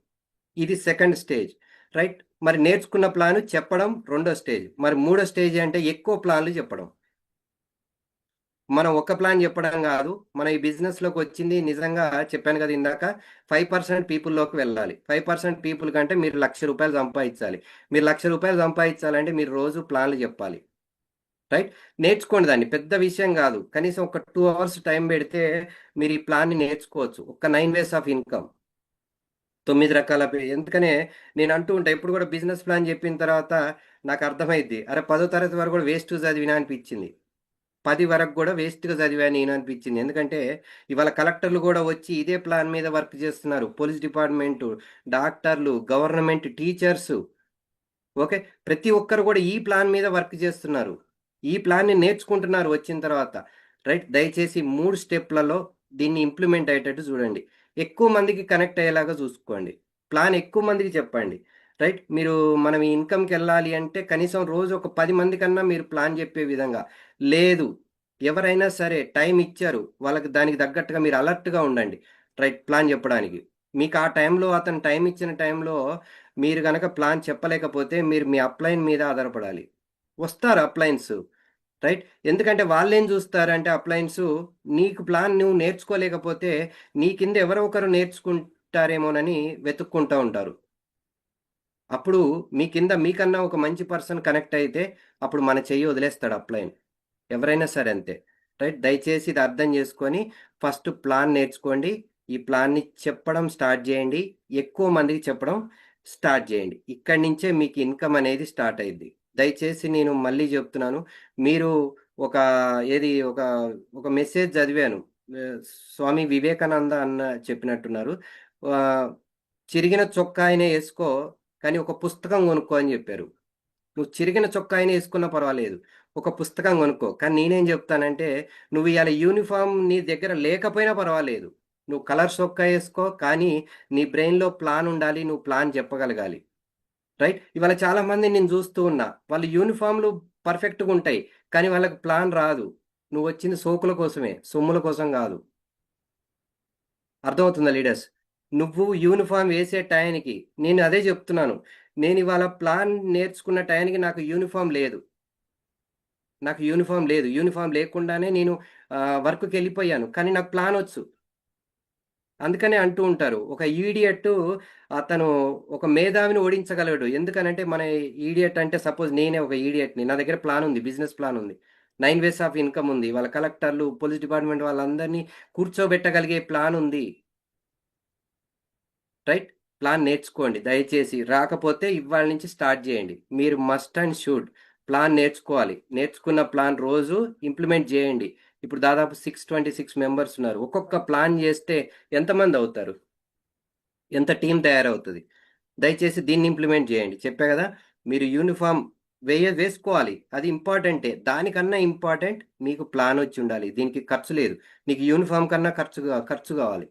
ఇది సెకండ్ స్టేజ్. రైట్? మరి నేర్చుకున్న ప్లాను చెప్పడం రెండో స్టేజ్. మరి మూడో స్టేజ్ అంటే ఎక్కువ ప్లాన్లు చెప్పడం. మనం ఒక్క ప్లాన్ చెప్పడం గాదు. మనం ఈ బిజినెస్‌లోకొచ్చింది నిజంగా చెప్పాను గదా! ఇందాక 5% పీపుల్‌లోకి వెళ్ళాలి. 5% పీపుల్ కంటే మీరు రూ. 1,00,000 సంపాదించాలి. మీరు రూ. 1,00,000 సంపాదించాలంటే మీరు రోజు ప్లాన్లు జెప్పాలి. రైట్? నేర్చుకోండి దాన్ని. పెద్ద విషయం గాదు. కనీసం ఒక 2 అవర్స్ టైం బెడితే మీరు ఈ ప్లాన్‌ని నేర్చుకోవచ్చు. ఒక్క 9 వేస్ ఆఫ్ ఇన్‌కమ్. 9 రకాల ఎందుకనే నేను అంటూ ఉంటా. ఎప్పుడు గూడా బిజినెస్ ప్లాన్ జెప్పిన తర్వాత నాకర్థమైద్ది. అరె! 10థ్ తరగతి వరకు గూడా వేస్ట్ చదివినా అనిపిచ్చింది. 10 వరకు గూడా వేస్ట్‌గా చదివాను నేను అనిపించింది. ఎందుకంటే, ఇవాళ కలెక్టర్‌లు గూడా వచ్చి ఇదే ప్లాన్ మీద వర్క్ చేస్తున్నారు. పోలీస్ డిపార్ట్‌మెంటు, డాక్టర్లు, గవర్నమెంట్ టీచర్సు. ఓకే. ప్రతి ఒక్కరు గూడా ఈ ప్లాన్ మీద వర్క్ చేస్తున్నారు. ఈ ప్లాన్‌ని నేర్చుకుంటున్నారు వచ్చిన తర్వాత. రైట్? దయచేసి 3 స్టెప్‌లలో దీన్ని ఇంప్లిమెంట్ అయ్యేటట్టు చూడండి. ఎక్కువ మందికి కనెక్ట్ అయ్యేలాగా చూసుకోండి. ప్లాన్ ఎక్కువ మందికి చెప్పండి. రైట్? మీరు మనం ఈ ఇన్‌కమ్‌కెళ్ళాలి అంటే కనీసం రోజు ఒక 10 మందికన్నా మీరు ప్లాన్ చెప్పే విధంగా. లేదు, ఎవరైనా సరే టైం ఇచ్చారు. వాళ్ళకి దానికి తగ్గట్టుగా మీరు అలర్ట్‌గా ఉండండి. రైట్? ప్లాన్ చెప్పడానికి. మీకు ఆ టైంలో అతను టైం ఇచ్చిన టైంలో మీరు గనక ప్లాన్ చెప్పలేకపోతే మీరు మీ అప్‌లైన్ మీద ఆధారపడాలి. వస్తారు అప్‌లైన్స్. రైట్? ఎందుకంటే వాళ్ళేం జూస్తారంటే అప్‌లైన్సు నీకు ప్లాన్ నువ్వు నేర్చుకోలేకపోతే నీ కింద ఎవరో ఒకరు నేర్చుకుంటారేమోనని వెతుక్కుంటా ఉంటారు. అప్పుడు మీ కింద మీకన్నా ఒక మంచి పర్సన్ కనెక్ట్ అయితే అప్పుడు మన చెయ్యి వదిలేస్తాడు అప్‌లైన్. ఎవరైనా సరే అంతే. రైట్? దయచేసి ఇది అర్థం చేసుకొని ఫస్ట్ ప్లాన్ నేర్చుకోండి. ఈ ప్లాన్‌ని చెప్పడం స్టార్ట్ జేయండి. ఎక్కువ మందికి చెప్పడం స్టార్ట్ జేయండి. ఇక్కడి నుంచే మీకు ఇన్‌కమ్ అనేది స్టార్ట్ అయ్యిద్ది. దయచేసి నేను మళ్ళీ జెప్తున్నాను. మీరు ఒక ఏది ఒక, ఒక మెసేజ్ చదివాను. ఆహ్, స్వామి వివేకానంద అన్న చెప్పినట్టున్నారు. ఆహ్, "చిరిగిన చొక్కాయినే యేసుకో, కానీ ఒక పుస్తకం కొనుక్కో" అని జెప్పారు. నువ్వు చిరిగిన చొక్కా అయినా యేసుకున్నా పర్వాలేదు. ఒక పుస్తకం కొనుక్కో. కానీ నేనేం జెప్తానంటే, నువ్వు ఇయాల యూనిఫార్మ్ నీ దగ్గర లేకపోయినా పర్వాలేదు. నువ్వు కలర్ చొక్కా యేసుకో, కానీ నీ బ్రెయిన్‌లో ప్లాన్ ఉండాలి. నువ్వు ప్లాన్ చెప్పగలగాలి. రైట్? ఇవాళ చాలామందిని నేను జూస్తూ ఉన్నా. వాళ్ళు యూనిఫార్మ్‌లు పర్ఫెక్ట్‌గుంటాయి. కానీ వాళ్ళకి ప్లాన్ రాదు. నువ్వొచ్చింది సోకుల కోసమే, సొమ్ముల కోసం గాదు. అర్థమవుతుందా లీడర్స్? నువ్వు యూనిఫార్మ్ వేసే టయానికి నేను అదే జెప్తున్నాను. నేనివాళ ప్లాన్ నేర్చుకున్న టయానికి నాకు యూనిఫార్మ్ లేదు. నాకు యూనిఫార్మ్ లేదు. యూనిఫార్మ్ లేకుండానే నేను వర్క్‌కెళ్ళిపోయాను. కానీ నాకు ప్లానొచ్చు. అందుకనే అంటూ ఉంటారు. ఒక ఈడియట్టు అతను ఒక మేధావిని ఓడించగలడు. ఎందుకనంటే మన ఈడియట్ అంటే సపోజ్ నేనే ఒక ఈడియట్‌ని. నా దగ్గర ప్లాన్ ఉంది. బిజినెస్ ప్లాన్ ఉంది. 9 వేస్ ఆఫ్ ఇన్‌కమ్ ఉంది. వాళ్ళ కలెక్టర్లు, పోలీస్ డిపార్ట్‌మెంట్ వాళ్ళందరినీ కూర్చోబెట్టగలిగే ప్లాన్ ఉంది. రైట్? ప్లాన్ నేర్చుకోండి దయచేసి. రాకపోతే ఇవాళ నుంచి స్టార్ట్ చేయండి. మీరు మస్ట్ అండ్ షుడ్ ప్లాన్ నేర్చుకోవాలి. నేర్చుకున్న ప్లాన్ రోజు ఇంప్లిమెంట్ చేయండి. ఇప్పుడు దాదాపు 626 మెంబర్స్ ఉన్నారు. ఒక్కొక్క ప్లాన్ చేస్తే ఎంతమంది అవుతారు? ఎంత టీం తయారవుతుంది? దయచేసి దీన్ని ఇంప్లిమెంట్ చేయండి. చెప్పా కదా, మీరు యూనిఫామ్ వేసుకోవాలి, అది ఇంపార్టెంటే. దానికన్నా ఇంపార్టెంట్ మీకు ప్లాన్ వచ్చి ఉండాలి. దీనికి ఖర్చు లేదు. నీకు యూనిఫామ్ కన్నా ఖర్చు కావాలి,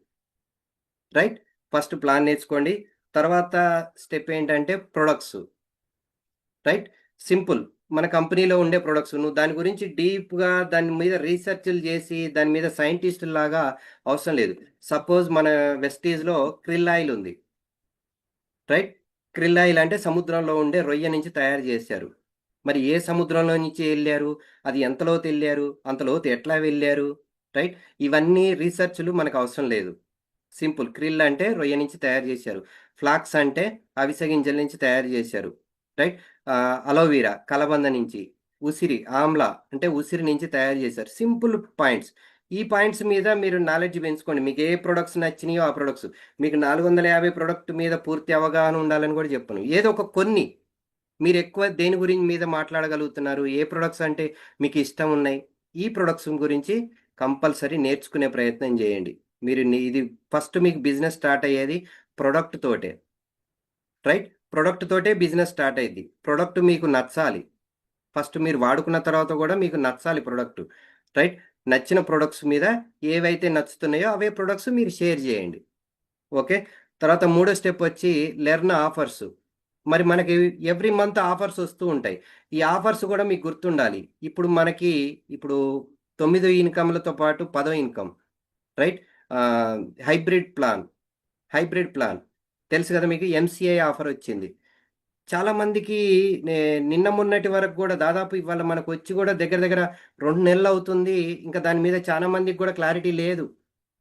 రైట్? ఫస్ట్ ప్లాన్ నేర్చుకోండి. తర్వాత స్టెప్ ఏంటంటే ప్రొడక్ట్స్, రైట్? సింపుల్, మన కంపెనీలో ఉండే ప్రొడక్ట్స్. నువ్వు దాని గురించి డీప్గా దాని మీద రీసెర్చ్లు చేసి దాని మీద సైంటిస్ట్ లాగా అవసరం లేదు. సపోజ్ మన వెస్టీజ్లో క్రిల్ ఆయిల్ ఉంది, రైట్? క్రిల్ ఆయిల్ అంటే సముద్రంలో ఉండే రొయ్య నుంచి తయారు చేశారు. మరి ఏ సముద్రంలో నుంచి వెళ్ళారు, అది ఎంత లోతు వెళ్ళారు, అంత లోతు ఎట్లా వెళ్ళారు, రైట్? ఇవన్నీ రీసెర్చ్లు మనకు అవసరం లేదు. సింపుల్, క్రిల్ అంటే రొయ్య నుంచి తయారు చేశారు. ఫ్లాక్స్ అంటే అవిసె గింజల నుంచి తయారు చేశారు, రైట్? అలోవీరా కలబంద నుంచి, ఉసిరి ఆమ్లా అంటే ఉసిరి నుంచి తయారు చేశారు. Simple points. ఈ పాయింట్స్ మీద మీరు నాలెడ్జ్ పెంచుకోండి. మీకు ఏ ప్రొడక్ట్స్ నచ్చినాయో ఆ ప్రొడక్ట్స్. మీకు 450 ప్రొడక్ట్ మీద పూర్తి అవగాహన ఉండాలని కూడా చెప్పను. ఏదో ఒక కొన్ని మీరు ఎక్కువ దేని గురించి మీద మాట్లాడగలుగుతున్నారు, ఏ ప్రొడక్ట్స్ అంటే మీకు ఇష్టం ఉన్నాయి, ఈ ప్రొడక్ట్స్ గురించి కంపల్సరీ నేర్చుకునే ప్రయత్నం చేయండి. మీరు ఇది ఫస్ట్ మీకు బిజినెస్ స్టార్ట్ అయ్యేది ప్రొడక్ట్ తోటే, రైట్? ప్రొడక్ట్ తోటే బిజినెస్ స్టార్ట్ అయ్యింది. ప్రొడక్ట్ మీకు నచ్చాలి. ఫస్ట్ మీరు వాడుకున్న తర్వాత కూడా మీకు నచ్చాలి ప్రొడక్ట్, రైట్? నచ్చిన ప్రొడక్ట్స్ మీద ఏవైతే నచ్చుతున్నాయో అవే ప్రొడక్ట్స్ మీరు షేర్ చేయండి, ఓకే? తర్వాత మూడో స్టెప్ వచ్చి లెర్న్ ఆఫర్స్. మరి మనకి ఎవ్రీ మంత్ ఆఫర్స్ వస్తూ ఉంటాయి. ఈ ఆఫర్స్ కూడా మీకు గుర్తుండాలి. ఇప్పుడు మనకి ఇప్పుడు 9 ఇన్కమ్లతో పాటు 10 ఇన్కమ్, రైట్? హైబ్రిడ్ ప్లాన్ తెలుసు కదా మీకు. ఎంసీఐ ఆఫర్ వచ్చింది. చాలా మందికి నిన్న మొన్నటి వరకు కూడా దాదాపు ఇవాళ మనకు వచ్చి కూడా దగ్గర దగ్గర 2 నెలలు అవుతుంది. ఇంకా దాని మీద చాలా మందికి కూడా క్లారిటీ లేదు.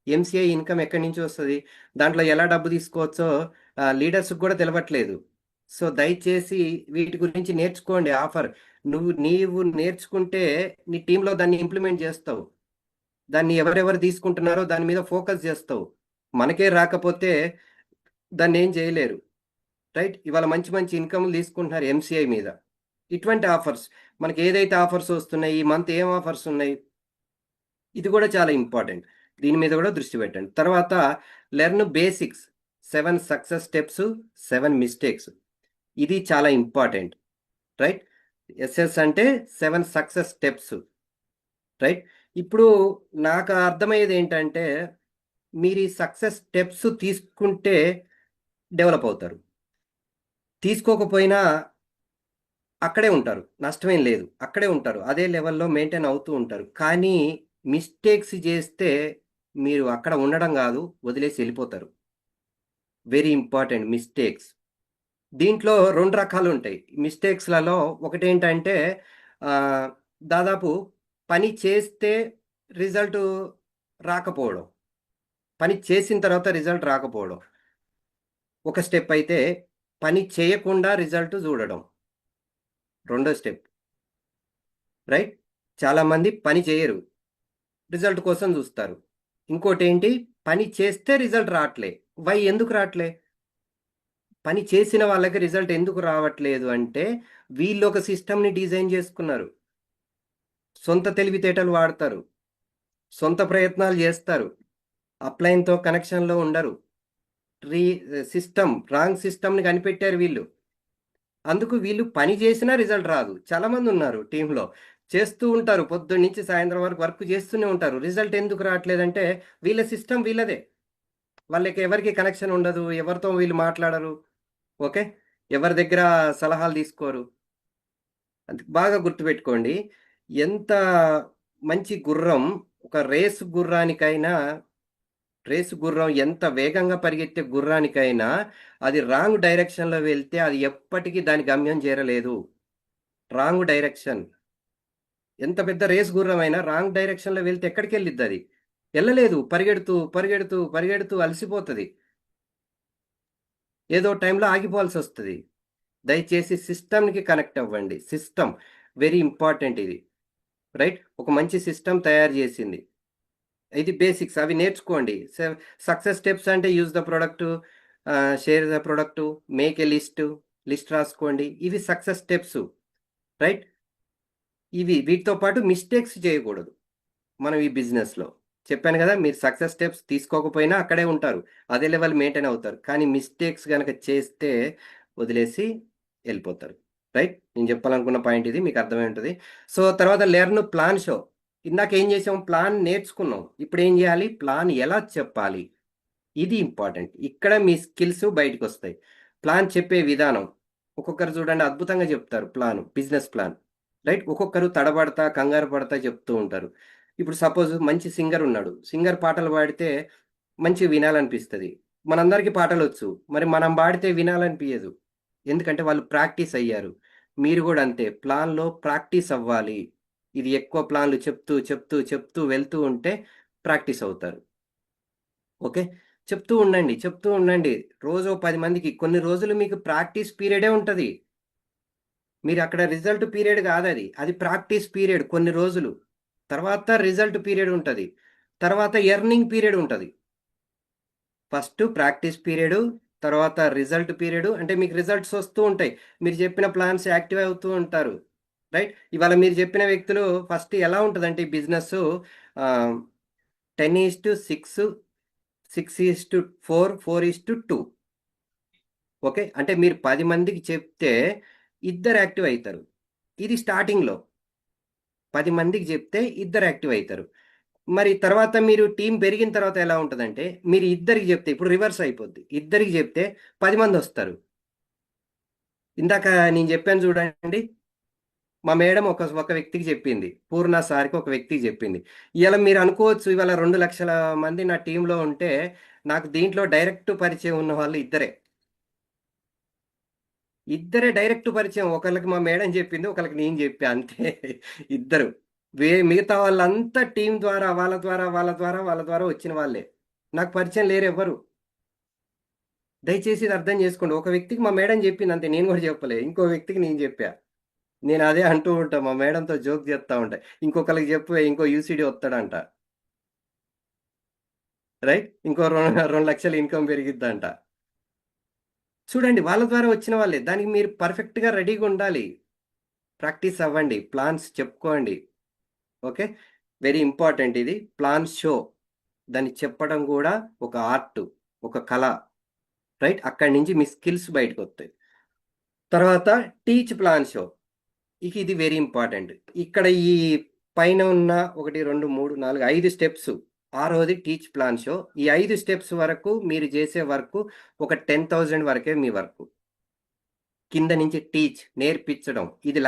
ఎంసీఐ ఇన్కమ్ ఎక్కడి నుంచి వస్తుంది, దాంట్లో ఎలా డబ్బు తీసుకోవచ్చో లీడర్స్కి కూడా తెలవట్లేదు. సో దయచేసి వీటి గురించి నేర్చుకోండి. ఆఫర్ నీవు నేర్చుకుంటే నీ టీంలో దాన్ని ఇంప్లిమెంట్ చేస్తావు. దాన్ని ఎవరెవరు తీసుకుంటున్నారో దాని మీద ఫోకస్ చేస్తావు. మనకే రాకపోతే దాన్ని ఏం చేయలేరు, రైట్? ఇవాళ మంచి మంచి ఇన్కమ్లు తీసుకుంటున్నారు ఎంసీఐ మీద. ఇటువంటి ఆఫర్స్ మనకి ఏదైతే ఆఫర్స్ వస్తున్నాయి, ఈ మంత్ ఏం ఆఫర్స్ ఉన్నాయి, ఇది కూడా చాలా ఇంపార్టెంట్. దీని మీద కూడా దృష్టి పెట్టండి. తర్వాత learn basics, 7 success steps, 7 mistakes. ఇది చాలా ఇంపార్టెంట్, రైట్? ఎస్ఎస్ అంటే 7 సక్సెస్ స్టెప్స్, రైట్? ఇప్పుడు నాకు అర్థమయ్యేది ఏంటంటే మీరు ఈ సక్సెస్ స్టెప్స్ తీసుకుంటే డెవలప్ అవుతారు, తీసుకోకపోయినా అక్కడే ఉంటారు, నష్టమేం లేదు, అక్కడే ఉంటారు, అదే లెవెల్లో మెయింటైన్ అవుతూ ఉంటారు. కానీ మిస్టేక్స్ చేస్తే మీరు అక్కడ ఉండడం కాదు, వదిలేసి వెళ్ళిపోతారు. Very important mistakes. దీంట్లో 2 రకాలు ఉంటాయి మిస్టేక్స్లలో. ఒకటేంటంటే దాదాపు పని చేస్తే రిజల్ట్ రాకపోవడం, పని చేసిన తర్వాత రిజల్ట్ రాకపోవడం ఒక స్టెప్ అయితే, పని చేయకుండా రిజల్ట్ చూడడం రెండో స్టెప్, రైట్? చాలామంది పని చేయరు, రిజల్ట్ కోసం చూస్తారు. ఇంకోటి ఏంటి, పని చేస్తే రిజల్ట్ రావట్లే. ఎందుకు రావట్లే? పని చేసిన వాళ్ళకి రిజల్ట్ ఎందుకు రావట్లేదు అంటే వీళ్ళు ఒక సిస్టమ్ని డిజైన్ చేసుకున్నారు, సొంత తెలివితేటలు వాడతారు, సొంత ప్రయత్నాలు చేస్తారు, అప్లైన్తో కనెక్షన్లో ఉండరు, రాంగ్ సిస్టమ్ని కనిపెట్టారు వీళ్ళు. అందుకు వీళ్ళు పని చేసినా రిజల్ట్ రాదు. చాలామంది ఉన్నారు టీంలో, చేస్తూ ఉంటారు, పొద్దున్న నుంచి సాయంత్రం వరకు వర్క్ చేస్తూనే ఉంటారు. రిజల్ట్ ఎందుకు రావట్లేదంటే వీళ్ళ సిస్టమ్ వీళ్ళదే, వాళ్ళకి ఎవరికి కనెక్షన్ ఉండదు, ఎవరితో వీళ్ళు మాట్లాడరు, ఓకే? ఎవరి దగ్గర సలహాలు తీసుకోరు. అందుకు బాగా గుర్తుపెట్టుకోండి, ఎంత మంచి గుర్రం, ఒక రేసు గుర్రం ఎంత వేగంగా పరిగెత్తే గుర్రానికైనా అది రాంగ్ డైరెక్షన్లో వెళ్తే అది ఎప్పటికీ దాని గమ్యం చేరలేదు. రాంగ్ డైరెక్షన్, ఎంత పెద్ద రేస్ గుర్రం అయినా రాంగ్ డైరెక్షన్లో వెళ్తే ఎక్కడికి వెళ్ళిద్ది? అది వెళ్ళలేదు. పరిగెడుతూ పరిగెడుతూ పరిగెడుతూ అలసిపోతుంది, ఏదో టైంలో ఆగిపోవాల్సి వస్తుంది. దయచేసి సిస్టమ్కి కనెక్ట్ అవ్వండి. సిస్టమ్ వెరీ ఇంపార్టెంట్ ఇది, రైట్? ఒక మంచి సిస్టమ్ తయారు చేసింది. ఇది బేసిక్స్, అవి నేర్చుకోండి. సక్సెస్ స్టెప్స్ అంటే use the product, share the product, make a list రాసుకోండి. ఇవి సక్సెస్ స్టెప్స్, రైట్? వీటితో పాటు మిస్టేక్స్ చేయకూడదు మనం ఈ బిజినెస్లో. చెప్పాను కదా, మీరు సక్సెస్ స్టెప్స్ తీసుకోకపోయినా అక్కడే ఉంటారు, అదే లెవెల్ మెయింటైన్ అవుతారు. కానీ మిస్టేక్స్ కనుక చేస్తే వదిలేసి వెళ్ళిపోతారు, రైట్? నేను చెప్పాలనుకున్న పాయింట్ ఇది, మీకు అర్థమై ఉంటుంది. సో తర్వాత లెర్న్ ప్లాన్ షో. ఇందాక ఏం చేసాం? ప్లాన్ నేర్చుకున్నాం. ఇప్పుడు ఏం చేయాలి? ప్లాన్ ఎలా చెప్పాలి, ఇది ఇంపార్టెంట్. ఇక్కడ మీ స్కిల్స్ బయటకు వస్తాయి. ప్లాన్ చెప్పే విధానం, ఒక్కొక్కరు చూడండి అద్భుతంగా చెప్తారు ప్లాన్, బిజినెస్ ప్లాన్, రైట్? ఒక్కొక్కరు తడబడతా కంగారు పడతా చెప్తూ ఉంటారు. ఇప్పుడు సపోజ్ మంచి సింగర్ ఉన్నాడు, సింగర్ పాటలు పాడితే మంచి వినాలనిపిస్తుంది. మనందరికీ పాటలు వచ్చు, మరి మనం పాడితే వినాలనిపించదు, ఎందుకంటే వాళ్ళు ప్రాక్టీస్ అయ్యారు. మీరు కూడా అంతే, ప్లాన్లో ప్రాక్టీస్ అవ్వాలి. ఇది ఎక్కువ ప్లాన్లు చెప్తూ చెప్తూ చెప్తూ వెళ్తూ ఉంటే ప్రాక్టీస్ అవుతారు. ఓకే, చెప్తూ ఉండండి చెప్తూ ఉండండి. రోజు 10 మందికి, కొన్ని రోజులు మీకు ప్రాక్టీస్ పీరియడే ఉంటుంది. మీరు అక్కడ రిజల్ట్ పీరియడ్ కాదు, అది ప్రాక్టీస్ పీరియడ్ కొన్ని రోజులు. తర్వాత రిజల్ట్ పీరియడ్ ఉంటుంది, తర్వాత ఎర్నింగ్ పీరియడ్ ఉంటుంది. ఫస్ట్ ప్రాక్టీస్ పీరియడ్, తర్వాత రిజల్ట్ పీరియడ్. అంటే మీకు రిజల్ట్స్ వస్తూ ఉంటాయి, మీరు చెప్పిన ప్లాన్స్ యాక్టివ్ అవుతూ ఉంటారు, రైట్? ఇవాళ మీరు చెప్పిన వ్యక్తులు ఫస్ట్ ఎలా ఉంటుందంటే ఈ బిజినెస్ 10:6, 6:4, 4:2. ఓకే, అంటే మీరు 10 మందికి చెప్తే ఇద్దరు యాక్టివ్ అవుతారు. ఇది స్టార్టింగ్లో 10 మందికి చెప్తే ఇద్దరు యాక్టివ్ అవుతారు. మరి తర్వాత మీరు టీం పెరిగిన తర్వాత ఎలా ఉంటుందంటే, మీరు ఇద్దరికి చెప్తే, ఇప్పుడు రివర్స్ అయిపోద్ది, ఇద్దరికి చెప్తే 10 మంది వస్తారు. ఇందాక నేను చెప్పాను చూడండి, మా మేడం ఒక వ్యక్తికి చెప్పింది, పూర్ణ సార్కి ఒక వ్యక్తికి చెప్పింది. ఇవాళ మీరు అనుకోవచ్చు, ఇవాళ 2 లక్షల మంది నా టీంలో ఉంటే నాకు దీంట్లో డైరెక్ట్ పరిచయం ఉన్న వాళ్ళు ఇద్దరే డైరెక్ట్ పరిచయం. ఒకళ్ళకి మా మేడం చెప్పింది, ఒకళ్ళకి నేను చెప్పా, అంతే. ఇద్దరు. మిగతా వాళ్ళంతా టీం ద్వారా, వాళ్ళ ద్వారా వచ్చిన వాళ్ళే, నాకు పరిచయం లేరు ఎవ్వరు. దయచేసి ఇది అర్థం చేసుకోండి. ఒక వ్యక్తికి మా మేడం చెప్పింది అంతే, నేను కూడా చెప్పలే, ఇంకో వ్యక్తికి నేను చెప్పా. నేను అదే అంటూ ఉంటా, మా మేడంతో జోక్ చేస్తా ఉంటా, ఇంకొకరికి చెప్పు, ఇంకో యూసీడీ వస్తాడంట, రైట్? ఇంకో 2 లక్షలు ఇన్కమ్ పెరిగిద్దంట. చూడండి, వాళ్ళ ద్వారా వచ్చిన వాళ్ళే. దానికి మీరు పర్ఫెక్ట్గా రెడీగా ఉండాలి, ప్రాక్టీస్ అవ్వండి, ప్లాన్స్ చెప్పుకోండి. ఓకే, వెరీ ఇంపార్టెంట్ ఇది ప్లాన్ షో. దాన్ని చెప్పడం కూడా ఒక ఆర్ట్, ఒక కళ, రైట్? అక్కడి నుంచి మీ స్కిల్స్ బయటకు వస్తాయి. తర్వాత టీచ్ ప్లాన్ షో, ఇది వెరీ ఇంపార్టెంట్. ఇక్కడ ఈ పైన ఉన్న 1, 2, 3, 4, 5 స్టెప్స్, ఆరోది టీచ్ ప్లాన్ షో. ఈ 5 స్టెప్స్ వరకు మీరు చేసే వర్క్ ఒక 10,000 వరకే మీ వర్క్. కింద నుంచి టీచ్, నేర్పించడం, ఇది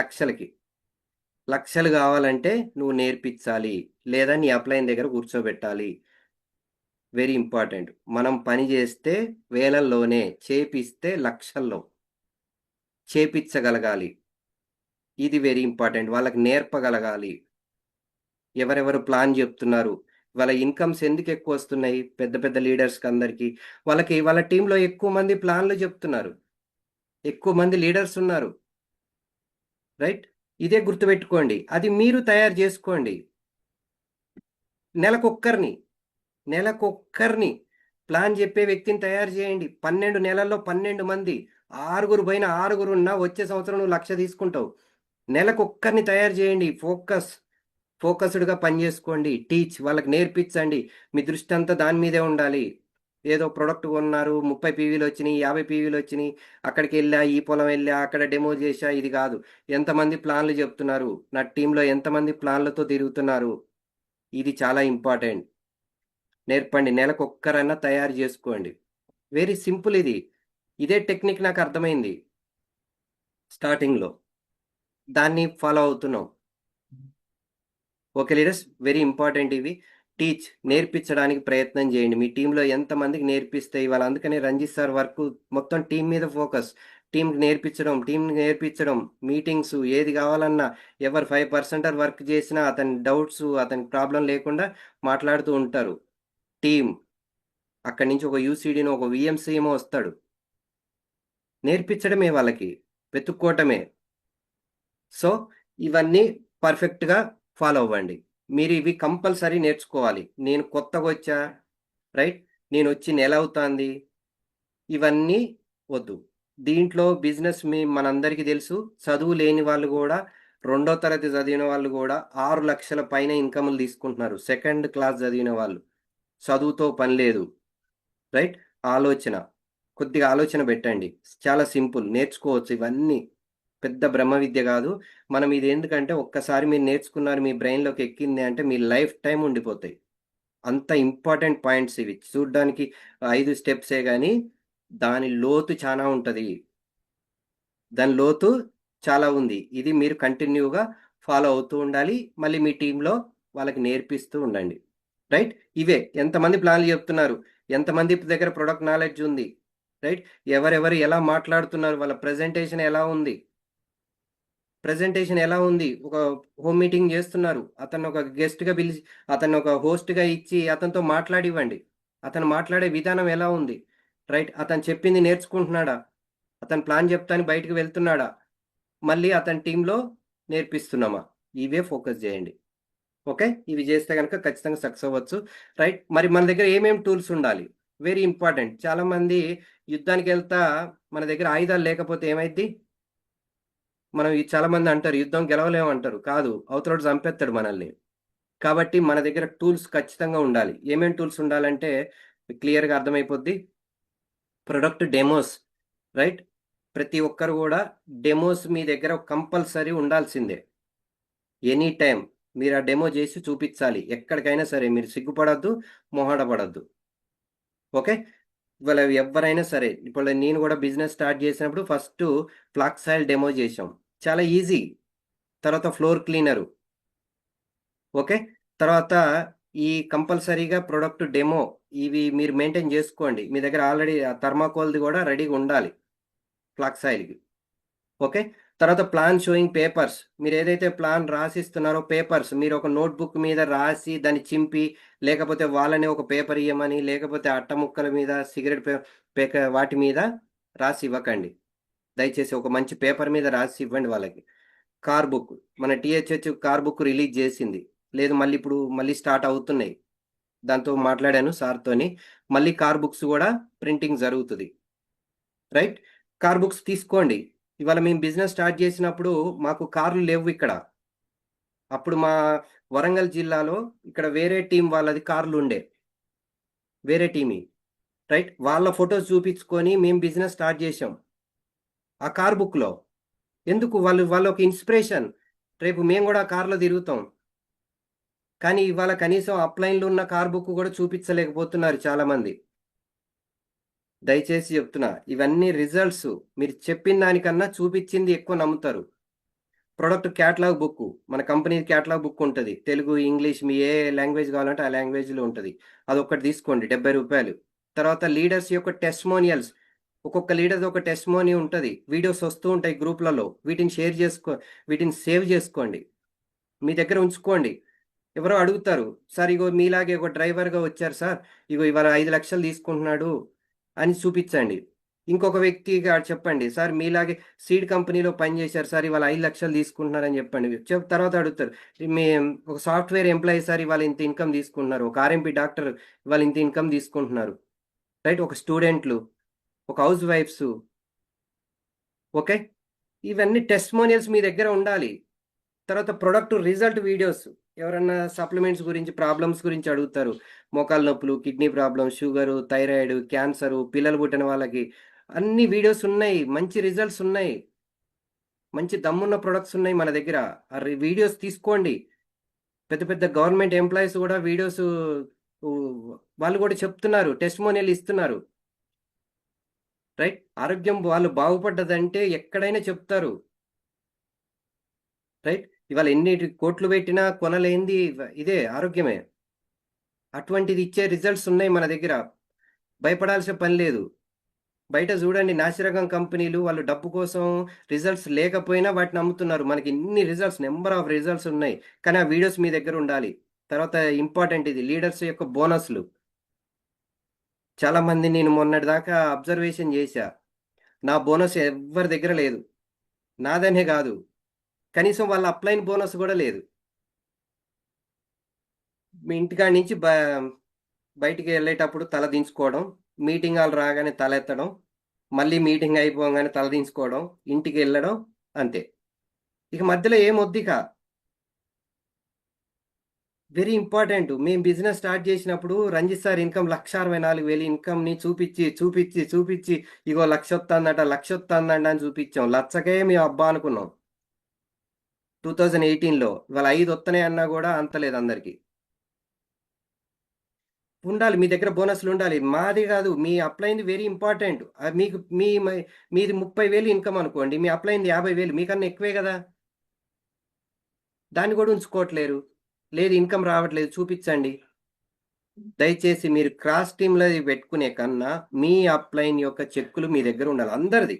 లక్షలు కావాలంటే నువ్వు నేర్పించాలి, లేదా నీ అప్లైన్ దగ్గర కూర్చోబెట్టాలి. Very important. మనం పని చేస్తే వేలల్లోనే, చేపిస్తే లక్షల్లో చేపించగలగాలి. ఇది వెరీ ఇంపార్టెంట్. వాళ్ళకి నేర్పగలగాలి. ఎవరెవరు ప్లాన్ చెప్తున్నారు, వాళ్ళ ఇన్కమ్స్ ఎందుకు ఎక్కువ వస్తున్నాయి, పెద్ద పెద్ద లీడర్స్కి అందరికీ, వాళ్ళ టీంలో ఎక్కువ మంది ప్లాన్లు చెప్తున్నారు, ఎక్కువ మంది లీడర్స్ ఉన్నారు, రైట్? ఇదే గుర్తుపెట్టుకోండి. అది మీరు తయారు చేసుకోండి. నెలకొక్కరిని ప్లాన్ చెప్పే వ్యక్తిని తయారు చేయండి. 12 నెలల్లో 12 మంది, 6 పైన 6 ఉన్నా వచ్చే సంవత్సరం నువ్వు 1,00,000 తీసుకుంటావు. నెలకొక్కరిని తయారు చేయండి. ఫోకస్డ్గా పనిచేసుకోండి. టీచ్, వాళ్ళకి నేర్పించండి. మీ దృష్టి అంతా దాని మీదే ఉండాలి. ఏదో ప్రొడక్ట్ కొన్నారు, 30 పీవీలు వచ్చినాయి, 50 పీవీలు వచ్చినాయి, అక్కడికి వెళ్ళా, ఈ పొలం వెళ్ళా, అక్కడ డెమో చేశా, ఇది కాదు. ఎంతమంది ప్లాన్లు చెప్తున్నారు, నా టీంలో ఎంతమంది ప్లాన్లతో తిరుగుతున్నారు, ఇది చాలా ఇంపార్టెంట్. నేర్పండి, నెలకొక్కరన్నా తయారు చేసుకోండి. వెరీ సింపుల్ ఇది. ఇదే టెక్నిక్ నాకు అర్థమైంది స్టార్టింగ్లో, దాన్ని ఫాలో అవుతున్నాం. ఓకే లీడర్స్, వెరీ ఇంపార్టెంట్ ఇవి. టీచ్, నేర్పించడానికి ప్రయత్నం చేయండి. మీ టీంలో ఎంతమందికి నేర్పిస్తే ఇవాళ, అందుకనే రంజిత్ సార్ వర్క్ మొత్తం టీం మీద ఫోకస్. టీంకి నేర్పించడం, మీటింగ్స్, ఏది కావాలన్నా, ఎవరు 5% వర్క్ చేసినా అతని డౌట్స్, అతని ప్రాబ్లం లేకుండా మాట్లాడుతూ ఉంటారు. టీం అక్కడి నుంచి ఒక యూసీడీనో ఒక విఎంసీఏమో వస్తాడు. నేర్పించడమే, వాళ్ళకి వెతుక్కోవటమే. సో ఇవన్నీ పర్ఫెక్ట్గా ఫాలో అవ్వండి. మీరు ఇవి కంపల్సరీ నేర్చుకోవాలి. నేను కొత్తగా వచ్చా, రైట్? నేను వచ్చి నెల అవుతుంది, ఇవన్నీ వద్దు. దీంట్లో బిజినెస్ మనందరికీ తెలుసు. చదువు లేని వాళ్ళు కూడా, రెండో తరగతి చదివిన వాళ్ళు కూడా 6 లక్షల పైన ఇన్కమ్‌లు తీసుకుంటున్నారు. సెకండ్ క్లాస్ చదివిన వాళ్ళు. చదువుతో పని లేదు. రైట్? ఆలోచన. కొద్దిగా ఆలోచన పెట్టండి. చాలా సింపుల్. నేర్చుకోవచ్చు ఇవన్నీ. పెద్ద బ్రహ్మ విద్య కాదు. మనం ఇది ఎందుకంటే ఒక్కసారి మీరు నేర్చుకున్నారు, మీ బ్రెయిన్‌లోకి ఎక్కింది అంటే మీ లైఫ్ టైమ్ ఉండిపోతాయి. అంత ఇంపార్టెంట్ పాయింట్స్ ఇవి. చూడ్డానికి 5 స్టెప్సే గానీ, దాని లోతు చానా ఉంటది. దాని లోతు చాలా ఉంది. ఇది మీరు కంటిన్యూగా ఫాలో అవుతూ ఉండాలి. మళ్ళీ మీ టీమ్‌లో వాళ్ళకి నేర్పిస్తూ ఉండండి. రైట్? ఇవే. ఎంతమంది ప్లాన్లు చెప్తున్నారు? ఎంతమంది దగ్గర ప్రొడక్ట్ నాలెడ్జ్ ఉంది? రైట్? ఎవరెవరు ఎలా మాట్లాడుతున్నారు? వాళ్ళ ప్రెజెంటేషన్ ఎలా ఉంది? ప్రెజెంటేషన్ ఎలా ఉంది? ఒక హోమ్ మీటింగ్ జేస్తున్నారు. అతన్ని ఒక గెస్ట్‌గా పిలిచి, అతన్ని ఒక హోస్ట్‌గా ఇచ్చి, అతనితో మాట్లాడివ్వండి. అతను మాట్లాడే విధానం ఎలా ఉంది? రైట్? అతను చెప్పింది నేర్చుకుంటున్నాడా? అతను ప్లాన్ చెప్తాని బయటికి వెళ్తున్నాడా? మళ్ళీ అతని టీమ్‌లో నేర్పిస్తున్నామా? ఇవే ఫోకస్ జేయండి. ఓకే. ఇవి చేస్తే గనక ఖచ్చితంగా సక్సెస్ అవ్వచ్చు. రైట్. మరి మన దగ్గర ఏమేం టూల్స్ ఉండాలి? Very important. చాలామంది యుద్ధానికెళ్తా మన దగ్గర ఆయుధాలు లేకపోతే ఏమైద్ది? మనం చాలామంది అంటారు యుద్ధం గెలవలేము అంటారు. కాదు. అవతలోడు చంపేస్తాడు మనల్ని. కాబట్టి మన దగ్గర టూల్స్ ఖచ్చితంగా ఉండాలి. ఏమేం టూల్స్ ఉండాలంటే క్లియర్‌గా అర్థమైపోద్ది. Product demos. రైట్. ప్రతి ఒక్కరు గూడా డెమోస్ మీ దగ్గర కంపల్సరీ ఉండాల్సిందే. ఎనీ టైమ్ మీరు ఆ డెమో చేసి చూపించాలి. ఎక్కడికైనా సరే మీరు సిగ్గుపడొద్దు, మొహాట పడొద్దు. ఓకే. ఇవాళ ఎవ్వరైనా సరే, ఇప్పుడు నేను కూడా బిజినెస్ స్టార్ట్ చేసినప్పుడు ఫస్టు ఫ్లాక్స్ ఆయిల్ డెమో చేశాం. చాలా ఈజీ. తర్వాత ఫ్లోర్ క్లీనరు. ఓకే. తర్వాత ఈ కంపల్సరీగా ప్రొడక్ట్ డెమో ఇవి మీరు మెయింటైన్ చేసుకోండి. మీ దగ్గర ఆల్రెడీ ఆ థర్మాకోల్‌ది కూడా రెడీగా ఉండాలి. ఫ్లాక్స్ ఆయిల్‌కి. ఓకే. తర్వాత ప్లాన్ షోయింగ్ పేపర్స్. మీరేదైతే ప్లాన్ రాసిస్తున్నారో పేపర్స్ మీరొక నోట్‌బుక్ మీద రాసి దాన్ని చింపి, లేకపోతే వాళ్ళనే ఒక పేపర్ ఇయ్యమని, లేకపోతే అట్ట ముక్కల మీద సిగరెట్ వాటి మీద రాసి ఇవ్వకండి. దయచేసి ఒక మంచి పేపర్ మీద రాసి ఇవ్వండి వాళ్ళకి. Car book. మన టీహెచ్‌హెచ్ కార్ బుక్ రిలీజ్ చేసింది. లేదు మళ్ళీ ఇప్పుడు మళ్ళీ స్టార్ట్ అవుతున్నాయి. దాంతో మాట్లాడాను సార్‌తోని. మళ్ళీ కార్ బుక్స్ గూడా ప్రింటింగ్ జరుగుతది. రైట్? కార్ బుక్స్ తీసుకోండి. ఇవాళ మేము బిజినెస్ స్టార్ట్ చేసినప్పుడు మాకు కార్లు లేవ్విక్కడ. అప్పుడు మా వరంగల్ జిల్లాలో ఇక్కడ వేరే టీమ్ వాళ్ళది కార్లుండే. వేరే టీమ్‌యి. రైట్? వాళ్ళ ఫోటోస్ చూపించుకొని మేము బిజినెస్ స్టార్ట్ చేశాం. ఆ కార్ బుక్‌లో. ఎందుకు వాళ్ళొక ఇన్‌స్పిరేషన్. రేపు మేము గూడా ఆ కార్‌లో తిరుగుతాం. కానీ ఇవాళ కనీసం అప్‌లైన్‌లో ఉన్న కార్ బుక్ గూడా చూపించలేకపోతున్నారు చాలామంది. దయచేసి చెప్తున్నా. ఇవన్నీ రిజల్ట్స్. మీరు చెప్పిన దానికన్నా చూపించింది ఎక్కువ నమ్ముతారు. Product catalogue book. మన కంపెనీ క్యాటలాగ్ బుక్ ఉంటది. తెలుగు, ఇంగ్లీష్ మీ ఏ లాంగ్వేజ్ కావాలంటే ఆ లాంగ్వేజ్‌లో ఉంటది. అదొక్కటి తీసుకోండి రూ. 70. తర్వాత లీడర్స్ యొక్క టెస్టిమోనియల్స్. ఒక్కొక్క లీడర్‌ది ఒక టెస్టిమోనీ ఉంటది. వీడియోస్ వస్తూ ఉంటాయి గ్రూప్‌లలో. వీటిని సేవ్ చేసుకోండి. మీ దగ్గర ఉంచుకోండి. ఎవరో అడుగుతారు. సార్ ఇగో మీలాగే ఒక డ్రైవర్‌గా వచ్చారు సార్. ఇగో ఇవాళ 5,00,000 తీసుకుంటున్నాడు అని చూపిచ్చండి. ఇంకొక వ్యక్తిగా చెప్పండి. సార్ మీలాగే సీడ్ కంపెనీలో పనిచేశారు సార్. ఇవాళ 5,00,000 తీసుకుంటున్నారని చెప్పండి. తర్వాత అడుగుతారు. ఒక సాఫ్ట్‌వేర్ ఎంప్లాయీ సార్ ఇవాళ ఇంత ఇన్‌కమ్ తీసుకుంటున్నారు. ఒక ఆర్ఎంపీ డాక్టర్ ఇవాళ ఇంత ఇన్‌కమ్ తీసుకుంటున్నారు. రైట్? ఒక స్టూడెంట్లు, ఒక హౌస్ వైఫ్సు. ఓకే. ఇవన్నీ టెస్టిమోనియల్స్ మీ దగ్గర ఉండాలి. తర్వాత ప్రొడక్ట్ రిజల్ట్ వీడియోస్. ఎవరన్నా సప్లిమెంట్స్ గురించి, ప్రాబ్లమ్స్ గురించి అడుగుతారు. మోకాళ్ళ నొప్పులు, kidney problem, sugar, thyroid, cancer, పిల్లలు పుట్టిన వాళ్ళకి అన్ని వీడియోస్ ఉన్నాయి. మంచి రిజల్ట్స్ ఉన్నాయి. మంచి దమ్మున్న ప్రొడక్ట్స్ ఉన్నాయి మన దగ్గర. ఆ వీడియోస్ తీసుకోండి. పెద్ద పెద్ద గవర్నమెంట్ ఎంప్లాయీస్ గూడా వీడియోసు ఉ వాళ్ళు గూడా చెప్తున్నారు. టెస్టిమోనియల్ ఇస్తున్నారు. రైట్? ఆరోగ్యం వాళ్ళు బాగుపడ్డదంటే ఎక్కడైనా చెప్తారు. రైట్? ఇవాళ ఎన్ని కోట్లు పెట్టినా కొనలేనిది ఇదే ఆరోగ్యమే. అటువంటిది ఇచ్చే రిజల్ట్స్ ఉన్నాయి మన దగ్గర. భయపడాల్సిన పని లేదు. బయట చూడండి నాసిరకం కంపెనీలు వాళ్ళు డబ్బు కోసం రిజల్ట్స్ లేకపోయినా వాటిని అమ్ముతున్నారు. మనకి ఇన్ని రిజల్ట్స్ నంబర్ ఆఫ్ రిజల్ట్స్ ఉన్నాయి. కానీ ఆ వీడియోస్ మీ దగ్గర ఉండాలి. తర్వాత ఇంపార్టెంట్ ఇది లీడర్స్ యొక్క బోనస్‌లు. చాలామంది నేను మొన్నటిదాకా అబ్జర్వేషన్ చేశా. నా బోనస్ ఎవ్వరి దగ్గర లేదు. నాదనే గాదు. కనీసం వాళ్ళ అప్‌లైన్ బోనస్ గూడా లేదు. మీ ఇంటికాడ నుంచి బయటికి వెళ్ళేటప్పుడు తల దించుకోవడం, మీటింగ్ హాల్ రాగానే తల ఎత్తడం, మళ్ళీ మీటింగ్ అయిపోగానే తల దించుకోవడం, ఇంటికి వెళ్ళడం, అంతే. ఇక మధ్యలో ఏమొద్దు ఇక. Very important. మేము బిజినెస్ స్టార్ట్ చేసినప్పుడు రంజిత్ సార్ ఇన్కమ్ 1,64,000 ఇన్కమ్ని చూపించి ఇగో 1,00,000 వస్తుందట 1,00,000 వస్తుందంట అని చూపించాం. లచ్చకే మేము అబ్బా అనుకున్నాం 2018లో. ఇవాళ 5 వస్తున్నాయి అన్నా కూడా అంతలేదు అందరికి. ఉండాలి మీ దగ్గర బోనస్లు ఉండాలి. మాది కాదు, మీ అప్లైంది వెరీ ఇంపార్టెంట్. మీకు మీది 30,000 ఇన్కమ్ అనుకోండి, మీ అప్లైంది 50,000, మీకన్నా ఎక్కువే కదా. దాన్ని కూడా ఉంచుకోవట్లేరు. లేదు ఇన్కమ్ రావట్లేదు, చూపించండి. దయచేసి మీరు క్రాస్ టీమ్లో పెట్టుకునే కన్నా మీ అప్లైన్ యొక్క చెక్కులు మీ దగ్గర ఉండాలి అందరిది.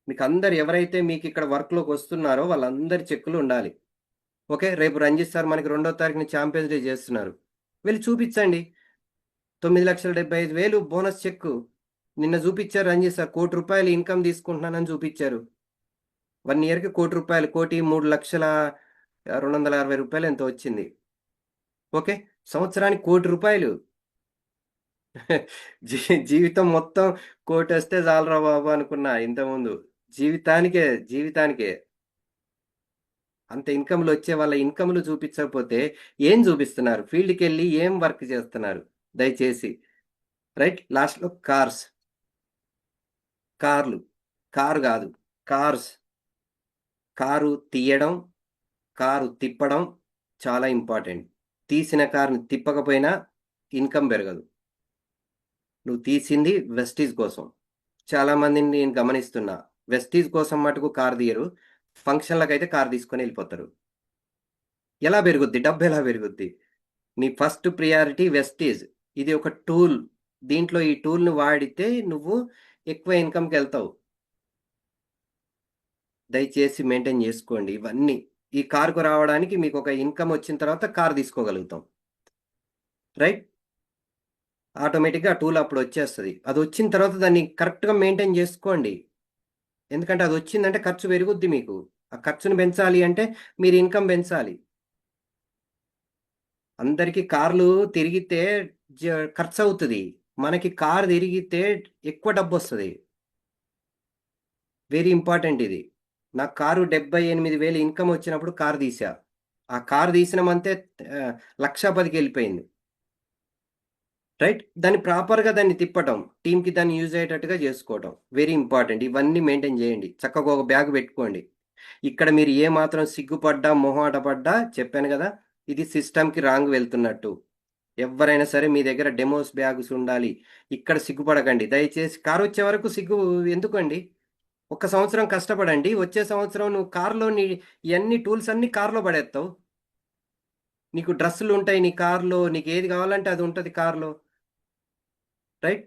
మీకు అందరు ఎవరైతే మీకు ఇక్కడ వర్క్లోకి వస్తున్నారో వాళ్ళందరి చెక్కులు ఉండాలి. ఓకే, రేపు రంజిత్ సార్ మనకి 2వ తారీఖుని ఛాంపియన్స్ డే చేస్తున్నారు, వెళ్ళి చూపించండి. 9,75,000 బోనస్ చెక్ నిన్న చూపించారు రంజిత్ సార్. ₹1,00,00,000 ఇన్కమ్ తీసుకుంటున్నానని చూపించారు. 1 ఇయర్కి ₹1,00,00,000, ₹1,02,260 ఎంతో వచ్చింది. ఓకే, సంవత్సరానికి ₹1,00,00,000. జీవితం మొత్తం 1,00,00,000 వస్తే చాలరా బాబు అనుకున్నా ఇంతకుముందు. జీవితానికే అంత ఇన్కమ్లు వచ్చే వాళ్ళ ఇన్కమ్లు చూపించకపోతే ఏం చూపిస్తున్నారు? ఫీల్డ్కి వెళ్ళి ఏం వర్క్ చేస్తున్నారు? దయచేసి రైట్. లాస్ట్లో కార్లు, కారు కాదు, కార్స్. కారు తీయడం, కారు తిప్పడం చాలా ఇంపార్టెంట్. తీసిన కారుని తిప్పకపోయినా ఇన్కమ్ పెరగదు. నువ్వు తీసింది వెస్టీజ్ కోసం. చాలామందిని నేను గమనిస్తున్నా, వెస్టీజ్ కోసం మటుకు కారు తీయరు, ఫంక్షన్లకు అయితే కారు తీసుకొని వెళ్ళిపోతారు. ఎలా పెరుగుద్ది డబ్బు? ఎలా పెరుగుద్ది? నీ ఫస్ట్ ప్రియారిటీ వెస్టీజ్. ఇది ఒక టూల్. దీంట్లో ఈ టూల్ను వాడితే నువ్వు ఎక్కువ ఇన్కమ్కి వెళ్తావు. దయచేసి మెయింటైన్ చేసుకోండి ఇవన్నీ. ఈ కారుకు రావడానికి మీకు ఒక ఇన్కమ్ వచ్చిన తర్వాత కారు తీసుకోగలుగుతాం, రైట్. ఆటోమేటిక్గా ఆ టూల్ అప్పుడు వచ్చేస్తుంది. అది వచ్చిన తర్వాత దాన్ని కరెక్ట్గా మెయింటైన్ చేసుకోండి. ఎందుకంటే అది వచ్చిందంటే ఖర్చు పెరుగుద్ది మీకు. ఆ ఖర్చును పెంచాలి అంటే మీరు ఇన్కమ్ పెంచాలి. అందరికీ కార్లు తిరిగితే ఖర్చు అవుతుంది, మనకి కారు తిరిగితే ఎక్కువ డబ్బు వస్తుంది. వెరీ ఇంపార్టెంట్ ఇది. నాకు కారు 78,000 ఇన్కమ్ వచ్చినప్పుడు కారు తీసా. ఆ కారు తీసినామంతే 1,10,000కి వెళ్ళిపోయింది, రైట్. దాన్ని ప్రాపర్గా దాన్ని తిప్పటం, టీంకి దాన్ని యూజ్ అయ్యేటట్టుగా చేసుకోవటం వెరీ ఇంపార్టెంట్. ఇవన్నీ మెయింటైన్ చేయండి. చక్కగా ఒక బ్యాగ్ పెట్టుకోండి. ఇక్కడ మీరు ఏ మాత్రం సిగ్గుపడ్డా మొహమాట పడ్డా చెప్పాను కదా, ఇది సిస్టమ్కి రాంగ్ వెళ్తున్నట్టు. ఎవరైనా సరే మీ దగ్గర డెమోస్ బ్యాగ్స్ ఉండాలి. ఇక్కడ సిగ్గుపడకండి దయచేసి. కారు వచ్చే వరకు సిగ్గు ఎందుకండి? 1 సంవత్సరం కష్టపడండి, వచ్చే సంవత్సరం నువ్వు కారులో ఇవన్నీ టూల్స్ అన్నీ కారులో పడేస్తావు. నీకు డ్రెస్సులు ఉంటాయి నీ కారులో, నీకు ఏది కావాలంటే అది ఉంటుంది కారులో, రైట్.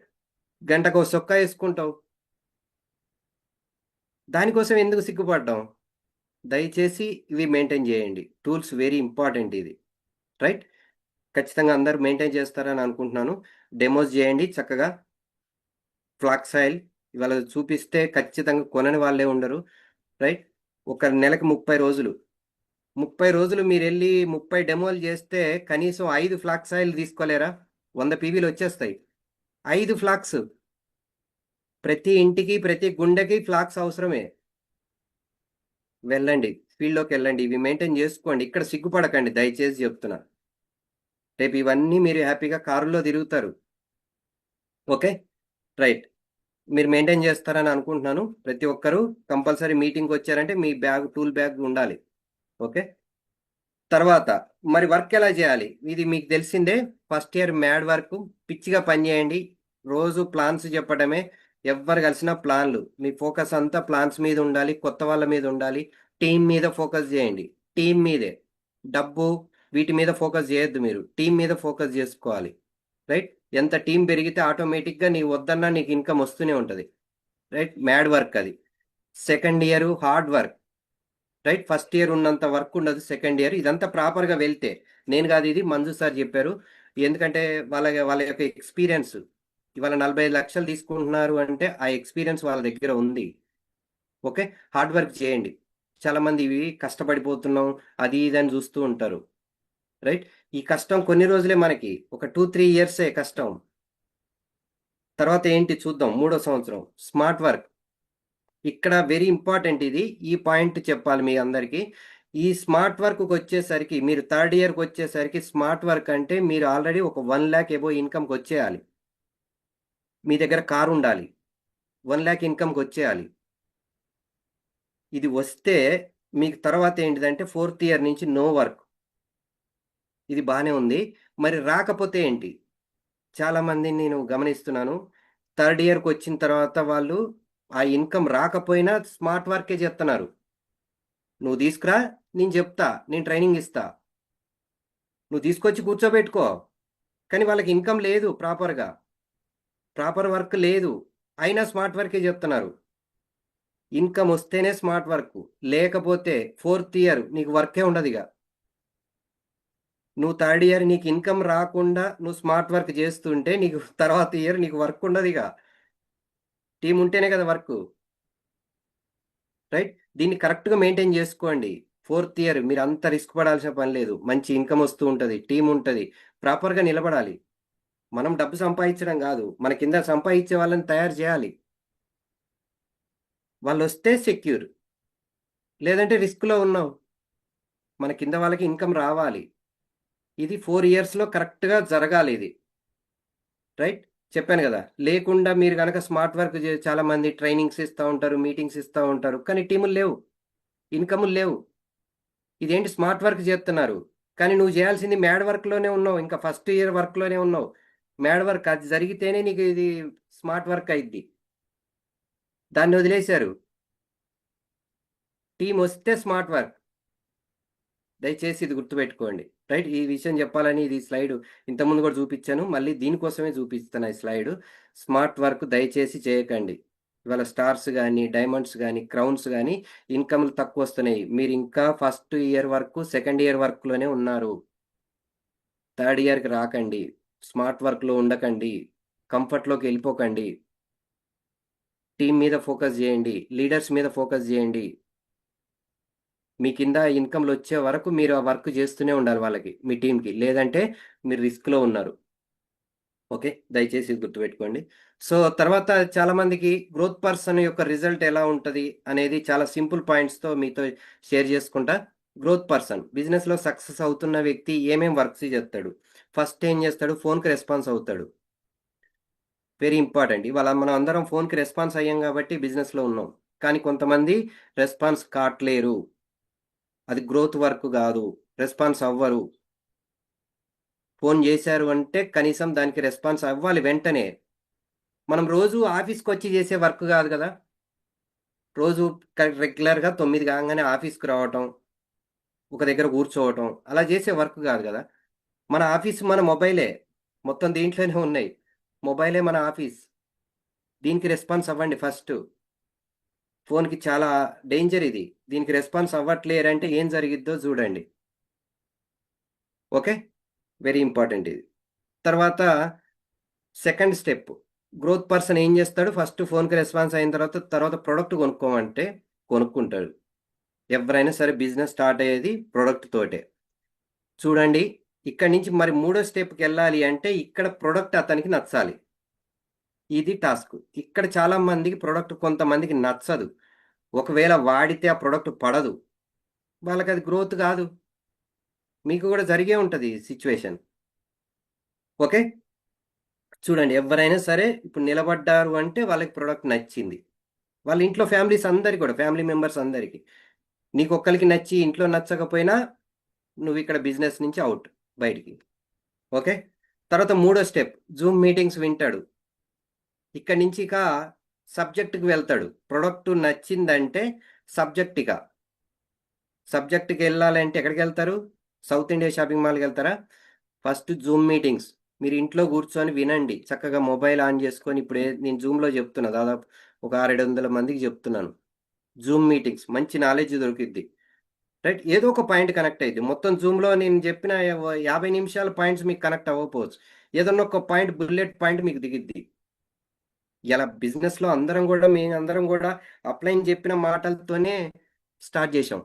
గంటకు సొక్కా వేసుకుంటావు. దానికోసం ఎందుకు సిగ్గుపడ్డాం? దయచేసి ఇవి మెయింటైన్ చేయండి. టూల్స్ వెరీ ఇంపార్టెంట్ ఇది, రైట్. ఖచ్చితంగా అందరూ మెయింటైన్ చేస్తారని అనుకుంటున్నాను. డెమోస్ చేయండి చక్కగా. ఫ్లాక్స్ ఆయిల్ ఇవాళ చూపిస్తే ఖచ్చితంగా కొనని వాళ్ళే ఉండరు, రైట్. ఒక నెలకి 30 రోజులు 30 రోజులు మీరు వెళ్ళి 30 డెమోలు చేస్తే కనీసం 5 ఫ్లాక్స్ ఆయిల్ తీసుకోలేరా? 100 పీవీలు వచ్చేస్తాయి. 5 ఫ్లాక్స్. ప్రతి ఇంటికి ప్రతి గుండెకి ఫ్లాక్స్ అవసరమే. వెళ్ళండి, ఫీల్డ్లోకి వెళ్ళండి, ఇవి మెయింటైన్ చేసుకోండి. ఇక్కడ సిగ్గుపడకండి దయచేసి చెప్తున్నా. రేపు ఇవన్నీ మీరు హ్యాపీగా కారులో తిరుగుతారు. Okay, right. మీరు మెయింటైన్ చేస్తారని అనుకుంటున్నాను. ప్రతి ఒక్కరూ కంపల్సరీ మీటింగ్కి వచ్చారంటే మీ బ్యాగ్, టూల్ బ్యాగ్ ఉండాలి. ఓకే. తర్వాత మరి వర్క్ ఎలా చేయాలి? ఇది మీకు తెలిసిందే. ఫస్ట్ ఇయర్ మ్యాడ్ వర్క్, పిచ్చిగా పనిచేయండి. రోజు ప్లాన్స్ చెప్పడమే. ఎవ్వరు కలిసిన ప్లాన్లు. మీ ఫోకస్ అంతా ప్లాన్స్ మీద ఉండాలి, కొత్త వాళ్ళ మీద ఉండాలి, టీం మీద ఫోకస్ చేయండి. టీం మీదే. డబ్బు వీటి మీద ఫోకస్ చేయొద్దు, మీరు టీం మీద ఫోకస్ చేసుకోవాలి, రైట్. ఎంత టీం పెరిగితే ఆటోమేటిక్గా నీ వద్దన్నా నీకు ఇన్కమ్ వస్తూనే ఉంటుంది, రైట్. మ్యాడ్ వర్క్ అది. Second year hard work, right. First year ఉన్నంత వర్క్ ఉండదు సెకండ్ ఇయర్. ఇదంతా ప్రాపర్గా వెళ్తే, నేను కాదు ఇది మంజు సార్ చెప్పారు. ఎందుకంటే వాళ్ళ యొక్క ఎక్స్పీరియన్స్. ఇవాళ 45 లక్షలు తీసుకుంటున్నారు అంటే ఆ ఎక్స్పీరియన్స్ వాళ్ళ దగ్గర ఉంది. ఓకే, హార్డ్ వర్క్ చేయండి. చాలామంది ఇవి కష్టపడిపోతున్నాం అది ఇది అని చూస్తూ ఉంటారు. రైట్? ఈ కష్టం కొన్ని రోజులే మనకి. ఒక 2-3 ఇయర్సే కష్టం. తర్వాత ఏంటి చూద్దాం. మూడో సంవత్సరం స్మార్ట్ వర్క్. ఇక్కడ వెరీ ఇంపార్టెంట్ ఇది. ఈ పాయింట్ చెప్పాలి మీ అందరికీ. ఈ స్మార్ట్ వర్క్‌కొచ్చేసరికి మీరు థర్డ్ ఇయర్‌కొచ్చేసరికి స్మార్ట్ వర్క్ అంటే మీరు ఆల్రెడీ ఒక 1,00,000 అబోవ్ ఇన్‌కమ్‌కొచ్చేయాలి. మీ దగ్గర కారుండాలి. 1,00,000 ఇన్‌కమ్‌కొచ్చేయాలి. ఇది వస్తే మీకు తర్వాత ఏంటిదంటే ఫోర్త్ ఇయర్ నుంచి నో వర్క్. ఇది బానే ఉంది. మరి రాకపోతే ఏంటి? చాలామందిని నేను గమనిస్తున్నాను. థర్డ్ ఇయర్‌కొచ్చిన తర్వాత వాళ్ళు ఆ ఇన్‌కమ్ రాకపోయినా స్మార్ట్ వర్కే జేత్తన్నారు. నువ్వు తీసుకురా, నేను జెప్తా, నేను ట్రైనింగ్ ఇస్తా. నువ్వు తీసుకొచ్చి కూర్చోబెట్టుకో. కానీ వాళ్ళకి ఇన్‌కమ్ లేదు ప్రాపర్‌గా. ప్రాపర్ వర్క్ లేదు. అయినా స్మార్ట్ వర్కే జెప్తున్నారు. ఇన్‌కమ్ వస్తేనే స్మార్ట్ వర్క్. లేకపోతే ఫోర్త్ ఇయర్ నీకు వర్కే ఉండదిగ. నువ్వు థర్డ్ ఇయర్ నీకు ఇన్‌కమ్ రాకుండా నువ్వు స్మార్ట్ వర్క్ జేస్తుంటే నీకు తర్వాత ఇయర్ నీకు వర్క్ ఉండదిగ. టీమ్ ఉంటేనే కదా వర్కు. రైట్? దీన్ని కరెక్ట్‌గా మెయింటైన్ జేసుకోండి. ఫోర్త్ ఇయర్ మీరంత రిస్క్ పడాల్సిన పని లేదు. మంచి ఇన్‌కమ్ వస్తూ ఉంటది. టీమ్ ఉంటది. ప్రాపర్‌గా నిలబడాలి. మనం డబ్బు సంపాదించడం గాదు. మన కింద సంపాదించే వాళ్ళని తయారు జేయాలి. వాళ్ళొస్తే సెక్యూర్. లేదంటే రిస్క్‌లో ఉన్నాం. మన కింద వాళ్ళకి ఇన్‌కమ్ రావాలి. ఇది 4 ఇయర్స్‌లో కరెక్ట్‌గా జరగాలిది. రైట్? చెప్పాను గదా! లేకుండా మీరు గనక స్మార్ట్ వర్క్ చాలామంది ట్రైనింగ్స్ ఇస్తా ఉంటారు. మీటింగ్స్ ఇస్తా ఉంటారు. కానీ టీములు లేవు. ఇన్‌కములు లేవు. ఇదేంటి స్మార్ట్ వర్క్ జేత్తన్నారు. కానీ నువ్వు జేయాల్సింది మ్యాడ్ వర్క్‌లోనే ఉన్నావు. ఇంకా ఫస్ట్ ఇయర్ వర్క్‌లోనే ఉన్నావు. మ్యాడ్ వర్క్ అది జరిగితేనే నీకు ఇది స్మార్ట్ వర్క్ అయిద్ది. దాన్ని వదిలేశారు. టీమొస్తే స్మార్ట్ వర్క్. దయచేసి ఇది గుర్తుపెట్టుకోండి. రైట్? ఈ విషయం జెప్పాలని ఇది స్లైడు ఇంతకుముందు గూడా చూపిచ్చాను. మళ్ళీ దీనికోసమే చూపిస్తున్నా ఈ స్లైడు. స్మార్ట్ వర్క్ దయచేసి చేయకండి. ఇవాళ స్టార్స్ గాని, డైమండ్స్ గాని, క్రౌన్స్ గాని ఇన్‌కమ్‌లు తక్కువొస్తున్నాయి. మీరింకా ఫస్ట్ ఇయర్ వరకు, సెకండ్ ఇయర్ వర్క్‌లోనే ఉన్నారు. థర్డ్ ఇయర్‌కి రాకండి. స్మార్ట్ వర్క్‌లో ఉండకండి. కంఫర్ట్‌లోకెళ్ళిపోకండి. టీమ్ మీద ఫోకస్ జేయండి. లీడర్స్ మీద ఫోకస్ జేయండి. మీ కింద ఇన్‌కమ్‌లొచ్చే వరకు మీరు ఆ వర్క్ జేస్తూనే ఉండాలి వాళ్ళకి. మీ టీమ్‌కి. లేదంటే మీరు రిస్క్‌లో ఉన్నారు. ఓకే. దయచేసి ఇది గుర్తుపెట్టుకోండి. సో, తర్వాత చాలామందికి గ్రోత్ పర్సన్ యొక్క రిజల్ట్ ఎలా ఉంటది అనేది చాలా సింపుల్ పాయింట్స్‌తో మీతో షేర్ జేసుకుంటా. గ్రోత్ పర్సన్ బిజినెస్‌లో సక్సెస్ అవుతున్న వ్యక్తి ఏమేం వర్క్స్ జేస్తాడు? ఫస్ట్ ఏం జేస్తాడు? ఫోన్‌కి రెస్పాన్స్ అవుతాడు. Very important. ఇవాళ మనం అందరం ఫోన్‌కి రెస్పాన్స్ అయ్యాం గాబట్టి బిజినెస్‌లో ఉన్నాం. కానీ కొంతమంది రెస్పాన్స్ కాట్లేరు. అది గ్రోత్ వర్క్ గాదు. రెస్పాన్స్ అవ్వరు. ఫోన్ జేశారు అంటే కనీసం దానికి రెస్పాన్స్ అవ్వాలి వెంటనే. మనం రోజు ఆఫీస్‌కొచ్చి జేసే వర్క్ గాదు గదా! రోజు రెగ్యులర్‌గా 9 కాంగానే ఆఫీస్‌కి రావటం, ఒక దగ్గర కూర్చోవటం, అలా జేసే వర్క్ గాదు గదా! మన ఆఫీస్ మన మొబైలే. మొత్తం దీంట్లోనే ఉన్నాయి. మొబైలే మన ఆఫీస్. దీనికి రెస్పాన్స్ అవ్వండి ఫస్టు. ఫోన్‌కి చాలా డేంజర్ ఇది. దీనికి రెస్పాన్స్ అవ్వట్లేరంటే ఏం జరిగిద్దో జూడండి. ఓకే. వెరీ ఇంపార్టెంట్ ఇది. తర్వాత సెకండ్ స్టెప్. గ్రోత్ పర్సన్ ఏం జేస్తాడు? ఫస్ట్ ఫోన్‌కి రెస్పాన్స్ అయిన తర్వాత ప్రొడక్ట్ కొనుక్కోమంటే కొనుక్కుంటాడు. ఎవ్వరైనా సరే బిజినెస్ స్టార్ట్ అయ్యేది ప్రొడక్ట్ తోటే. చూడండి ఇక్కడి నుంచి మరి మూడో స్టెప్‌కెళ్ళాలి అంటే ఇక్కడ ప్రొడక్ట్ అతనికి నచ్చాలి. ఇది టాస్క్. ఇక్కడ చాలా మందికి ప్రొడక్ట్ కొంతమందికి నచ్చదు. ఒకవేళ వాడితే ఆ ప్రొడక్ట్ పడదు. వాళ్ళకది గ్రోత్ గాదు. మీకు గూడా జరిగే ఉంటది సిట్యుయేషన్. ఓకే. చూడండి ఎవ్వరైనా సరే ఇప్పుడు నిలబడ్డారు అంటే వాళ్ళకి ప్రొడక్ట్ నచ్చింది. వాళ్ళ ఇంట్లో ఫ్యామిలీస్ అందరికి కూడా ఫ్యామిలీ మెంబర్స్ అందరికి. నీకొక్కళ్ళకి నచ్చి ఇంట్లో నచ్చకపోయినా నువ్విక్కడ బిజినెస్ నుంచి ఔట్ బయటికి. ఓకే. తర్వాత మూడో స్టెప్ జూమ్ మీటింగ్స్ వింటాడు. ఇక్కడి నుంచి ఇక సబ్జెక్ట్‌కి వెళ్తాడు. ప్రొడక్ట్ నచ్చిందంటే సబ్జెక్ట్ ఇక. సబ్జెక్ట్‌కెళ్ళాలంటే ఎక్కడికెళ్తారు? సౌత్ ఇండియా షాపింగ్ మాల్‌కెళ్తారా? First Zoom meetings. మీరు ఇంట్లో కూర్చొని వినండి. చక్కగా మొబైల్ ఆన్ చేసుకొని నేను జూమ్‌లో చెప్తున్నా. దాదాపు ఒక 600, 700 మందికి చెప్తున్నాను. జూమ్ మీటింగ్స్ మంచి నాలెడ్జ్ దొరికిద్ది. రైట్? ఏదో ఒక పాయింట్ కనెక్ట్ అయిద్ది. మొత్తం జూమ్‌లో నేను చెప్పిన 50 నిమిషాల పాయింట్స్ మీకు కనెక్ట్ అవ్వకపోవచ్చు. ఏదన్నా ఒక పాయింట్ బుల్లెట్ పాయింట్ మీకు దిగిద్ది. ఇలా బిజినెస్‌లో మేమందరం గూడా అప్‌లైన్ చెప్పిన మాటలతోనే స్టార్ట్ చేశాం.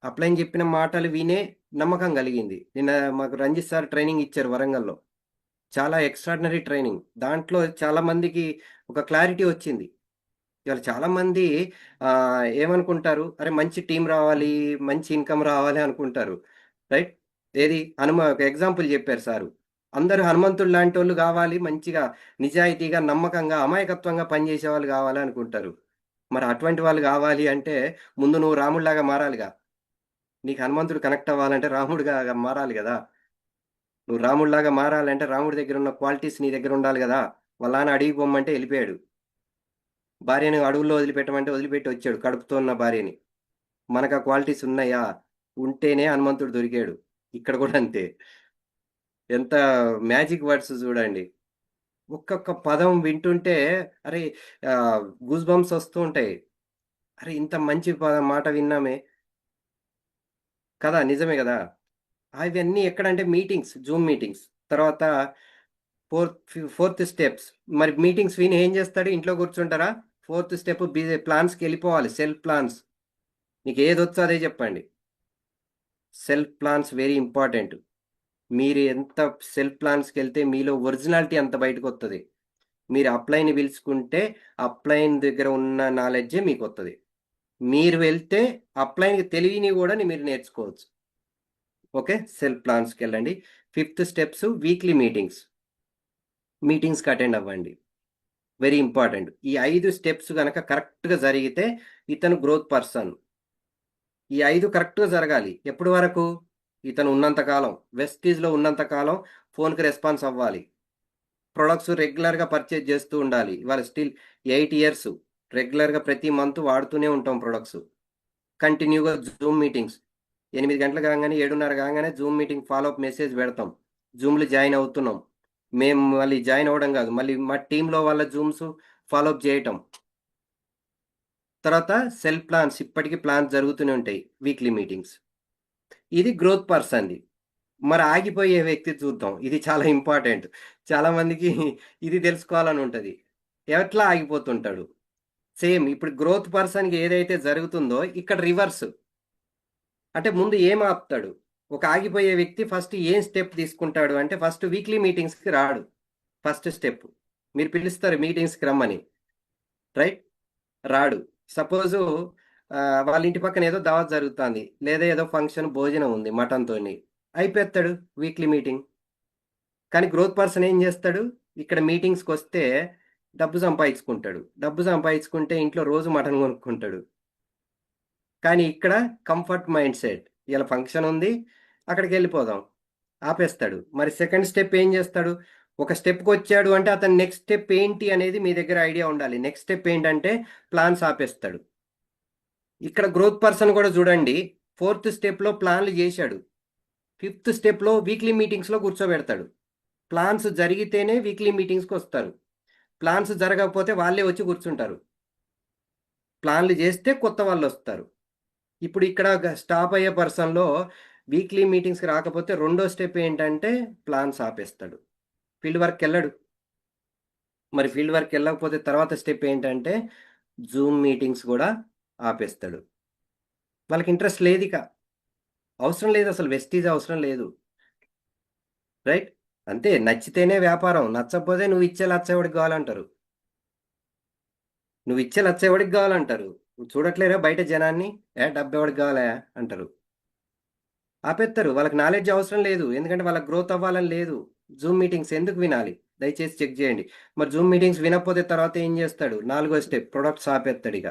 అప్‌లైన్ చెప్పిన మాటలు వినే నమ్మకం కలిగింది. నిన్న మాకు రంజిత్ సార్ ట్రైనింగ్ ఇచ్చారు వరంగల్‌లో. చాలా ఎక్స్ట్రార్డినరీ ట్రైనింగ్. దాంట్లో చాలా మందికి ఒక క్లారిటీ వచ్చింది. ఇవాళ చాలామంది ఏమనుకుంటారు, అరే మంచి టీమ్ రావాలి, మంచి ఇన్‌కమ్ రావాలి అనుకుంటారు. రైట్? ఏది ఒక ఎగ్జాంపుల్ చెప్పారు సారు. అందరూ హనుమంతుడు లాంటోళ్ళు గావాలి, మంచిగా నిజాయితీగా, నమ్మకంగా, అమాయకత్వంగా పనిచేసేవాళ్ళు గావాలి అనుకుంటారు. మరి అటువంటి వాళ్ళు గావాలి అంటే ముందు నువ్వు రాముడిలాగా మారాలిగా. నీకు హనుమంతుడు కనెక్ట్ అవ్వాలంటే రాముడిగా మారాలి గదా! నువ్వు రాముడిలాగా మారాలంటే రాముడి దగ్గరున్న క్వాలిటీస్ నీ దగ్గర ఉండాలి గదా! వాళ్ళ నాన్న అడవికి పొమ్మంటే ఎళ్ళిపోయాడు. భార్యని అడవుల్లో వదిలిపెట్టమంటే వదిలిపెట్టి వచ్చాడు కడుపుతో ఉన్న భార్యని. మనకు ఆ క్వాలిటీస్ ఉన్నాయా? ఉంటేనే హనుమంతుడు దొరికాడు. ఇక్కడ కూడా అంతే. ఎంత మ్యాజిక్ వర్డ్స్ చూడండి. ఒక్కొక్క పదం వింటుంటే అరే గూస్ బంప్స్ వస్తూ ఉంటాయి. అరే ఇంత మంచి మాట విన్నామే. కదా! నిజమే గదా! అవన్నీ ఎక్కడంటే మీటింగ్స్, జూమ్ మీటింగ్స్. తర్వాత ఫోర్త్ స్టెప్స్. మరి మీటింగ్స్ విని ఏం చేస్తాడు? ఇంట్లో కూర్చుంటారా? ఫోర్త్ స్టెప్ ప్లాన్స్‌కెళ్ళిపోవాలి. Self plans. నీకేదొచ్చో అదే చెప్పండి. Self plans very important. మీరు ఎంత సెల్ఫ్ ప్లాన్స్‌కెళ్తే మీలో ఒరిజినాలిటీ అంత బయటకొత్తది. మీరు అప్లైని పిలుచుకుంటే అప్లైన్ దగ్గర ఉన్న నాలెడ్జే మీకొత్తది. మీరు వెళ్తే అప్లైన్‌కి తెలియనివి గూడా మీరు నేర్చుకోవచ్చు. ఓకే. సెల్ఫ్ ప్లాన్స్‌కెళ్ళండి. Fifth steps weekly meetings. మీటింగ్స్‌కి అటెండ్ అవ్వండి. Very important. ఈ 5 స్టెప్స్ గనక కరెక్ట్‌గా జరిగితే ఇతను గ్రోత్ పర్సన్. ఈ 5 కరెక్ట్‌గా జరగాలి. ఎప్పటి వరకు? ఇతను ఉన్నంత కాలం. వెస్టీజ్‌లో ఉన్నంత కాలం ఫోన్‌కి రెస్పాన్స్ అవ్వాలి. ప్రొడక్ట్స్ రెగ్యులర్‌గా పర్చేజ్ చేస్తూ ఉండాలి. ఇవాళ స్టిల్ 8 ఇయర్స్ రెగ్యులర్‌గా ప్రతి మంత్ వాడుతూనే ఉంటాం ప్రొడక్ట్స్. కంటిన్యూగా జూమ్ మీటింగ్స్. 8 గంటలు కాగానే 7:30 కాగానే జూమ్ మీటింగ్ ఫాలోఅప్ మెసేజ్ పెడతాం. జూమ్‌లో జాయిన్ అవుతున్నాం. మేము మళ్ళీ జాయిన్ అవ్వడం కాదు. మళ్ళీ మా టీమ్‌లో వాళ్ళ జూమ్స్ ఫాలోఅప్ చేయటం. తర్వాత సెల్ఫ్ ప్లాన్స్ ఇప్పటికి ప్లాన్స్ జరుగుతూనే ఉంటాయి. Weekly meetings. ఇది గ్రోత్ పర్సన్‌ది. మరి ఆగిపోయే వ్యక్తి చూద్దాం. ఇది చాలా ఇంపార్టెంట్. చాలా మందికి ఇది తెలుసుకోవాలని ఉంటది. ఎట్లా ఆగిపోతుంటాడు? సేమ్ ఇప్పుడు గ్రోత్ పర్సన్‌కి ఏదైతే జరుగుతుందో ఇక్కడ రివర్స్. అంటే ముందు ఏం ఆపుతాడు? ఒక ఆగిపోయే వ్యక్తి ఫస్ట్ ఏం స్టెప్ తీసుకుంటాడు అంటే ఫస్ట్ వీక్లీ మీటింగ్స్‌కి రాడు. First step. మీరు పిలుస్తారు మీటింగ్స్‌కి రమ్మని. రైట్? రాడు. సపోజు వాళ్ళ ఇంటి పక్కన ఏదో దావత్ జరుగుతాంది. లేదా ఏదో ఫంక్షన్ భోజనం ఉంది మటన్‌తోని. అయిపేత్తాడు వీక్లీ మీటింగ్. కానీ గ్రోత్ పర్సన్ ఏం చేస్తాడు? ఇక్కడ మీటింగ్స్‌కొస్తే డబ్బు సంపాదించుకుంటాడు. డబ్బు సంపాదించుకుంటే ఇంట్లో రోజు మటన్ కొనుక్కుంటాడు. కానీ ఇక్కడ కంఫర్ట్ మైండ్ సెట్. ఇయాల ఫంక్షన్ ఉంది. అక్కడికెళ్ళిపోదాం. ఆపేస్తాడు. మరి సెకండ్ స్టెప్ ఏం చేస్తాడు? ఒక స్టెప్‌కొచ్చాడు అంటే అతని నెక్స్ట్ స్టెప్ ఏంటి అనేది మీ దగ్గర ఐడియా ఉండాలి. నెక్స్ట్ స్టెప్ ఏంటంటే ప్లాన్స్ ఆపేస్తాడు. ఇక్కడ గ్రోత్ పర్సన్ కూడా చూడండి. ఫోర్త్ స్టెప్‌లో ప్లాన్‌లు చేశాడు. ఫిఫ్త్ స్టెప్‌లో వీక్లీ మీటింగ్స్‌లో కూర్చోబెడతాడు. ప్లాన్స్ జరిగితేనే వీక్లీ మీటింగ్స్‌కొస్తారు. ప్లాన్స్ జరగకపోతే వాళ్ళే వచ్చి కూర్చుంటారు. ప్లాన్‌లు చేస్తే కొత్త వాళ్ళొస్తారు. ఇప్పుడు ఇక్కడ స్టాప్ అయ్యే పర్సన్‌లో వీక్లీ మీటింగ్స్‌కి రాకపోతే రెండో స్టెప్ ఏంటంటే ప్లాన్స్ ఆపేస్తాడు. ఫీల్డ్ వర్క్‌కెళ్ళడు. మరి ఫీల్డ్ వర్క్‌కెళ్ళకపోతే తర్వాత స్టెప్ ఏంటంటే జూమ్ మీటింగ్స్ కూడా ఆపేస్తాడు. వాళ్ళకి ఇంట్రెస్ట్ లేదిక. అవసరం లేదసలు వెస్టీజ్ అవసరం లేదు. రైట్? అంతే నచ్చితేనే వ్యాపారం. నచ్చకపోతే నువ్విచ్చే లచ్చ ఎవడికి కావాలంటారు. నువ్విచ్చే లచ్చ ఎవడికి కావాలంటారు. చూడట్లేరా బయట జనాన్ని? డబ్బెవడికి కావాలా అంటారు. ఆపేత్తారు. వాళ్ళకి నాలెడ్జ్ అవసరం లేదు. ఎందుకంటే వాళ్ళకి గ్రోత్ అవ్వాలని లేదు. జూమ్ మీటింగ్స్ ఎందుకు వినాలి? దయచేసి చెక్ చేయండి. మరి జూమ్ మీటింగ్స్ వినకపోతే తర్వాత ఏం చేస్తాడు? నాలుగో స్టెప్ ప్రొడక్ట్స్ ఆపేత్తాడిక.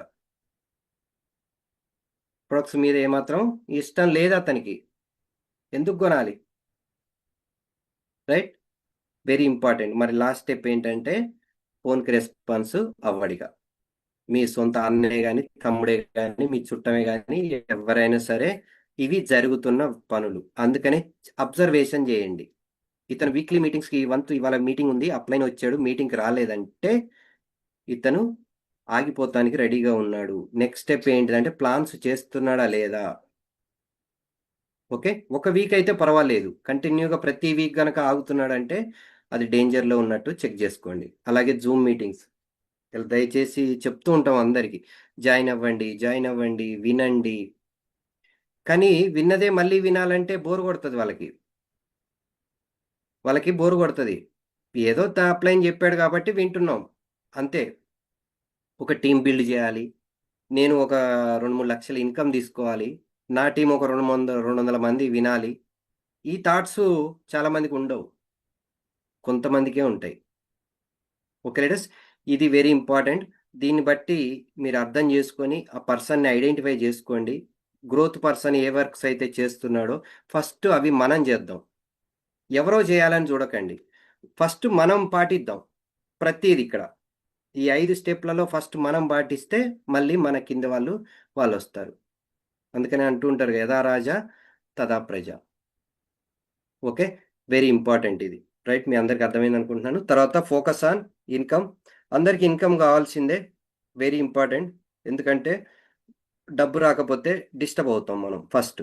ప్రొడక్ట్స్ మీద ఏమాత్రం ఇష్టం లేదు అతనికి. ఎందుకు కొనాలి? రైట్? Very important. మరి లాస్ట్ స్టెప్ ఏంటంటే ఫోన్‌కి రెస్పాన్స్ అవ్వడిక. మీ సొంత అన్నయ్య గాని, తమ్ముడే గాని, మీ చుట్టమే గాని ఎవరైనా సరే ఇవి జరుగుతున్న పనులు. అందుకనే అబ్జర్వేషన్ చేయండి. ఇతను వీక్లీ మీటింగ్స్‌కి ఇవాళ మీటింగ్ ఉంది. అప్లైన్ వచ్చాడు. మీటింగ్‌కి రాలేదంటే ఇతను ఆగిపోతానికి రెడీగా ఉన్నాడు. నెక్స్ట్ స్టెప్ ఏంటిదంటే ప్లాన్స్ చేస్తున్నాడా లేదా? ఓకే. ఒక వీక్ అయితే పర్వాలేదు. కంటిన్యూగా ప్రతి వీక్ గనక ఆగుతున్నాడంటే అది డేంజర్‌లో ఉన్నట్టు చెక్ చేసుకోండి. అలాగే జూమ్ మీటింగ్స్. దయచేసి చెప్తూ ఉంటాం అందరికి. జాయిన్ అవ్వండి, జాయిన్ అవ్వండి, వినండి. కానీ విన్నదే మళ్ళీ వినాలంటే బోర్ కొడుతుంది వాళ్ళకి బోర్ కొడుతుంది. ఏదో అప్లైన్ చెప్పాడు కాబట్టి వింటున్నాం అంతే. ఒక టీం బిల్డ్ చేయాలి, నేను ఒక 2-3 లక్షల ఇన్కమ్ తీసుకోవాలి, నా టీం ఒక 200 మంది వినాలి. ఈ థాట్స్ చాలా మందికి ఉండవు, కొంతమందికే ఉంటాయి. ఓకే లీడర్స్, ఇది వెరీ ఇంపార్టెంట్. దీన్ని బట్టి మీరు అర్థం చేసుకొని ఆ పర్సన్ని ఐడెంటిఫై చేసుకోండి. గ్రోత్ పర్సన్ ఏ వర్క్స్ అయితే చేస్తున్నాడో ఫస్ట్ అవి మనం చేద్దాం, ఎవరో చేయాలని చూడకండి. ఫస్ట్ మనం పాటిద్దాం ప్రతిది ఇక్కడ. ఈ 5 స్టెప్లలో ఫస్ట్ మనం పాటిస్తే మళ్ళీ మన కింద వాళ్ళు వస్తారు. అందుకని అంటూ ఉంటారు, యథా రాజా తదా ప్రజ. ఓకే, వెరీ ఇంపార్టెంట్ ఇది. రైట్, మీ అందరికి అర్థమైంది అనుకుంటున్నాను. తర్వాత ఫోకస్ ఆన్ ఇన్కమ్. అందరికి ఇన్కమ్ కావాల్సిందే, వెరీ ఇంపార్టెంట్. ఎందుకంటే డబ్బు రాకపోతే డిస్టర్బ్ అవుతాం మనం ఫస్ట్.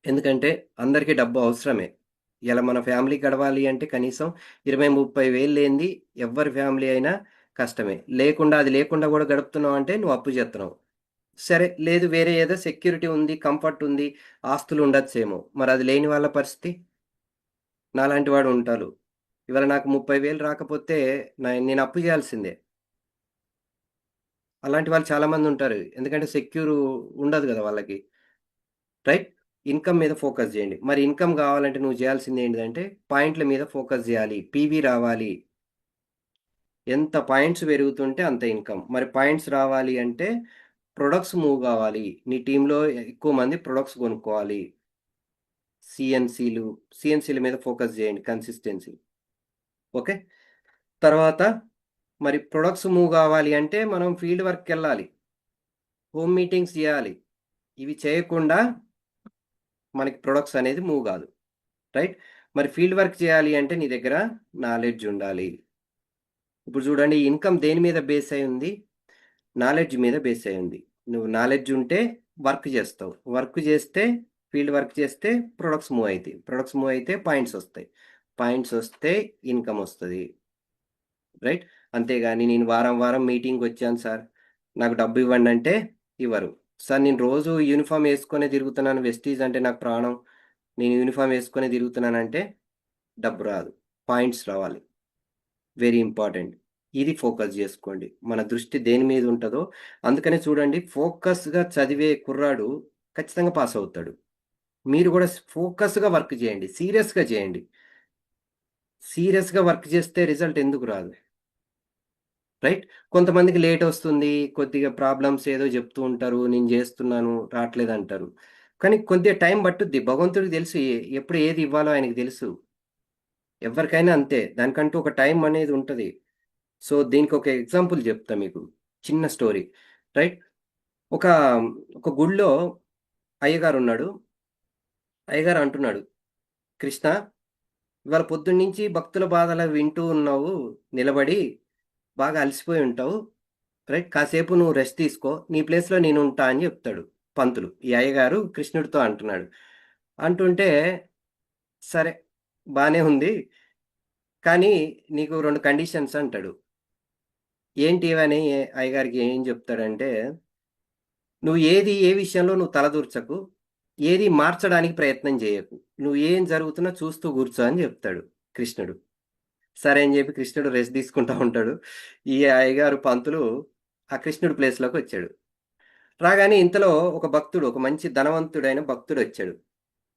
ఎందుకంటే అందరికీ డబ్బు అవసరమే. ఇలా మన ఫ్యామిలీ గడవాలి అంటే కనీసం 20-30 వేలు లేనిది ఎవరి ఫ్యామిలీ అయినా కష్టమే. అది లేకుండా కూడా గడుపుతున్నావు అంటే నువ్వు అప్పు చేస్తున్నావు. సరే, లేదు వేరే ఏదో సెక్యూరిటీ ఉంది, కంఫర్ట్ ఉంది, ఆస్తులు ఉండొచ్చేమో. మరి అది లేని వాళ్ళ పరిస్థితి? నాలాంటి వాడు ఉంటారు. ఇవాళ నాకు 30,000 రాకపోతే నేను అప్పు చేయాల్సిందే. అలాంటి వాళ్ళు చాలామంది ఉంటారు. ఎందుకంటే సెక్యూర్ ఉండదు కదా వాళ్ళకి. రైట్, ఇన్కమ్ మీద ఫోకస్ చేయండి. మరి ఇన్కమ్ కావాలంటే నువ్వు చేయాల్సింది ఏంటంటే పాయింట్ల మీద ఫోకస్ చేయాలి, పీవీ రావాలి. ఎంత పాయింట్స్ పెరుగుతుంటే అంత ఇన్కమ్. మరి పాయింట్స్ రావాలి అంటే ప్రొడక్ట్స్ మూవ్ కావాలి. నీ టీంలో ఎక్కువ మంది ప్రొడక్ట్స్ కొనుక్కోవాలి. సిఎన్సీల మీద ఫోకస్ చేయండి, కన్సిస్టెన్సీ. ఓకే, తర్వాత మరి ప్రొడక్ట్స్ మూవ్ కావాలి అంటే మనం ఫీల్డ్ వర్క్కి వెళ్ళాలి, హోమ్ మీటింగ్స్ చేయాలి. ఇవి చేయకుండా మనకి ప్రొడక్ట్స్ అనేది మూవ్ కాదు. రైట్, మరి ఫీల్డ్ వర్క్ చేయాలి అంటే నీ దగ్గర నాలెడ్జ్ ఉండాలి. ఇప్పుడు చూడండి, ఇన్కమ్ దేని మీద బేస్ అయి ఉంది? నాలెడ్జ్ మీద బేస్ అయి ఉంది. నువ్వు నాలెడ్జ్ ఉంటే వర్క్ చేస్తావు, వర్క్ చేస్తే ఫీల్డ్ వర్క్ చేస్తే ప్రొడక్ట్స్ మూవ్ అవుతాయి, ప్రొడక్ట్స్ మూవ్ అయితే పాయింట్స్ వస్తాయి, పాయింట్స్ వస్తే ఇన్కమ్ వస్తుంది. రైట్, అంతేగాని నేను వారం వారం మీటింగ్కి వచ్చాను సార్ నాకు డబ్బు ఇవ్వండి అంటే ఇవ్వరు. సార్ నేను రోజు యూనిఫామ్ వేసుకొని తిరుగుతున్నాను, వెస్టీజ్ అంటే నాకు ప్రాణం, నేను యూనిఫామ్ వేసుకొని తిరుగుతున్నానంటే డబ్బు రాదు, పాయింట్స్ రావాలి. Very important. ఇది ఫోకస్ చేసుకోండి, మన దృష్టి దేని మీద ఉంటుందో. అందుకనే చూడండి, ఫోకస్గా చదివే కుర్రాడు ఖచ్చితంగా పాస్ అవుతాడు. మీరు కూడా ఫోకస్గా వర్క్ చేయండి, సీరియస్గా చేయండి. సీరియస్గా వర్క్ చేస్తే రిజల్ట్ ఎందుకు రాదు? రైట్, కొంతమందికి లేట్ వస్తుంది, కొద్దిగా ప్రాబ్లమ్స్ ఏదో చెప్తూ ఉంటారు, నేను చేస్తున్నాను రావట్లేదు అంటారు. కానీ కొద్దిగా టైం పట్టుద్ది, భగవంతుడికి తెలుసు ఎప్పుడు ఏది ఇవ్వాలో ఆయనకి తెలుసు. ఎవరికైనా అంతే, దానికంటూ ఒక టైం అనేది ఉంటుంది. సో దీనికి ఒక ఎగ్జాంపుల్ చెప్తా మీకు, చిన్న స్టోరీ. రైట్, ఒక ఒక గుడిలో అయ్యగారు ఉన్నాడు. అయ్యగారు అంటున్నాడు, కృష్ణ ఇవాళ పొద్దున్నుంచి భక్తుల బాధలు వింటూ ఉన్నావు, నిలబడి బాగా అలసిపోయి ఉంటావు. రైట్, కాసేపు నువ్వు రెస్ట్ తీసుకో, నీ ప్లేస్లో నేను ఉంటా అని చెప్తాడు పంతులు. ఈ అయ్యగారు కృష్ణుడితో అంటున్నాడు. అంటుంటే సరే బాగానే ఉంది, కానీ నీకు 2 కండిషన్స్ అంటాడు. ఏంటి ఇవని అయ్యగారికి ఏం చెప్తాడంటే, నువ్వు ఏ విషయంలో నువ్వు తలదూర్చకు, ఏది మార్చడానికి ప్రయత్నం చేయకు, నువ్వు ఏం జరుగుతున్నా చూస్తూ కూర్చో అని చెప్తాడు కృష్ణుడు. సరే అని చెప్పి కృష్ణుడు రెస్ట్ తీసుకుంటా ఉంటాడు. ఈ అయ్యగారు పంతులు ఆ కృష్ణుడి ప్లేస్లోకి వచ్చాడు. రాగానే ఇంతలో ఒక భక్తుడు, ఒక మంచి ధనవంతుడైన భక్తుడు వచ్చాడు.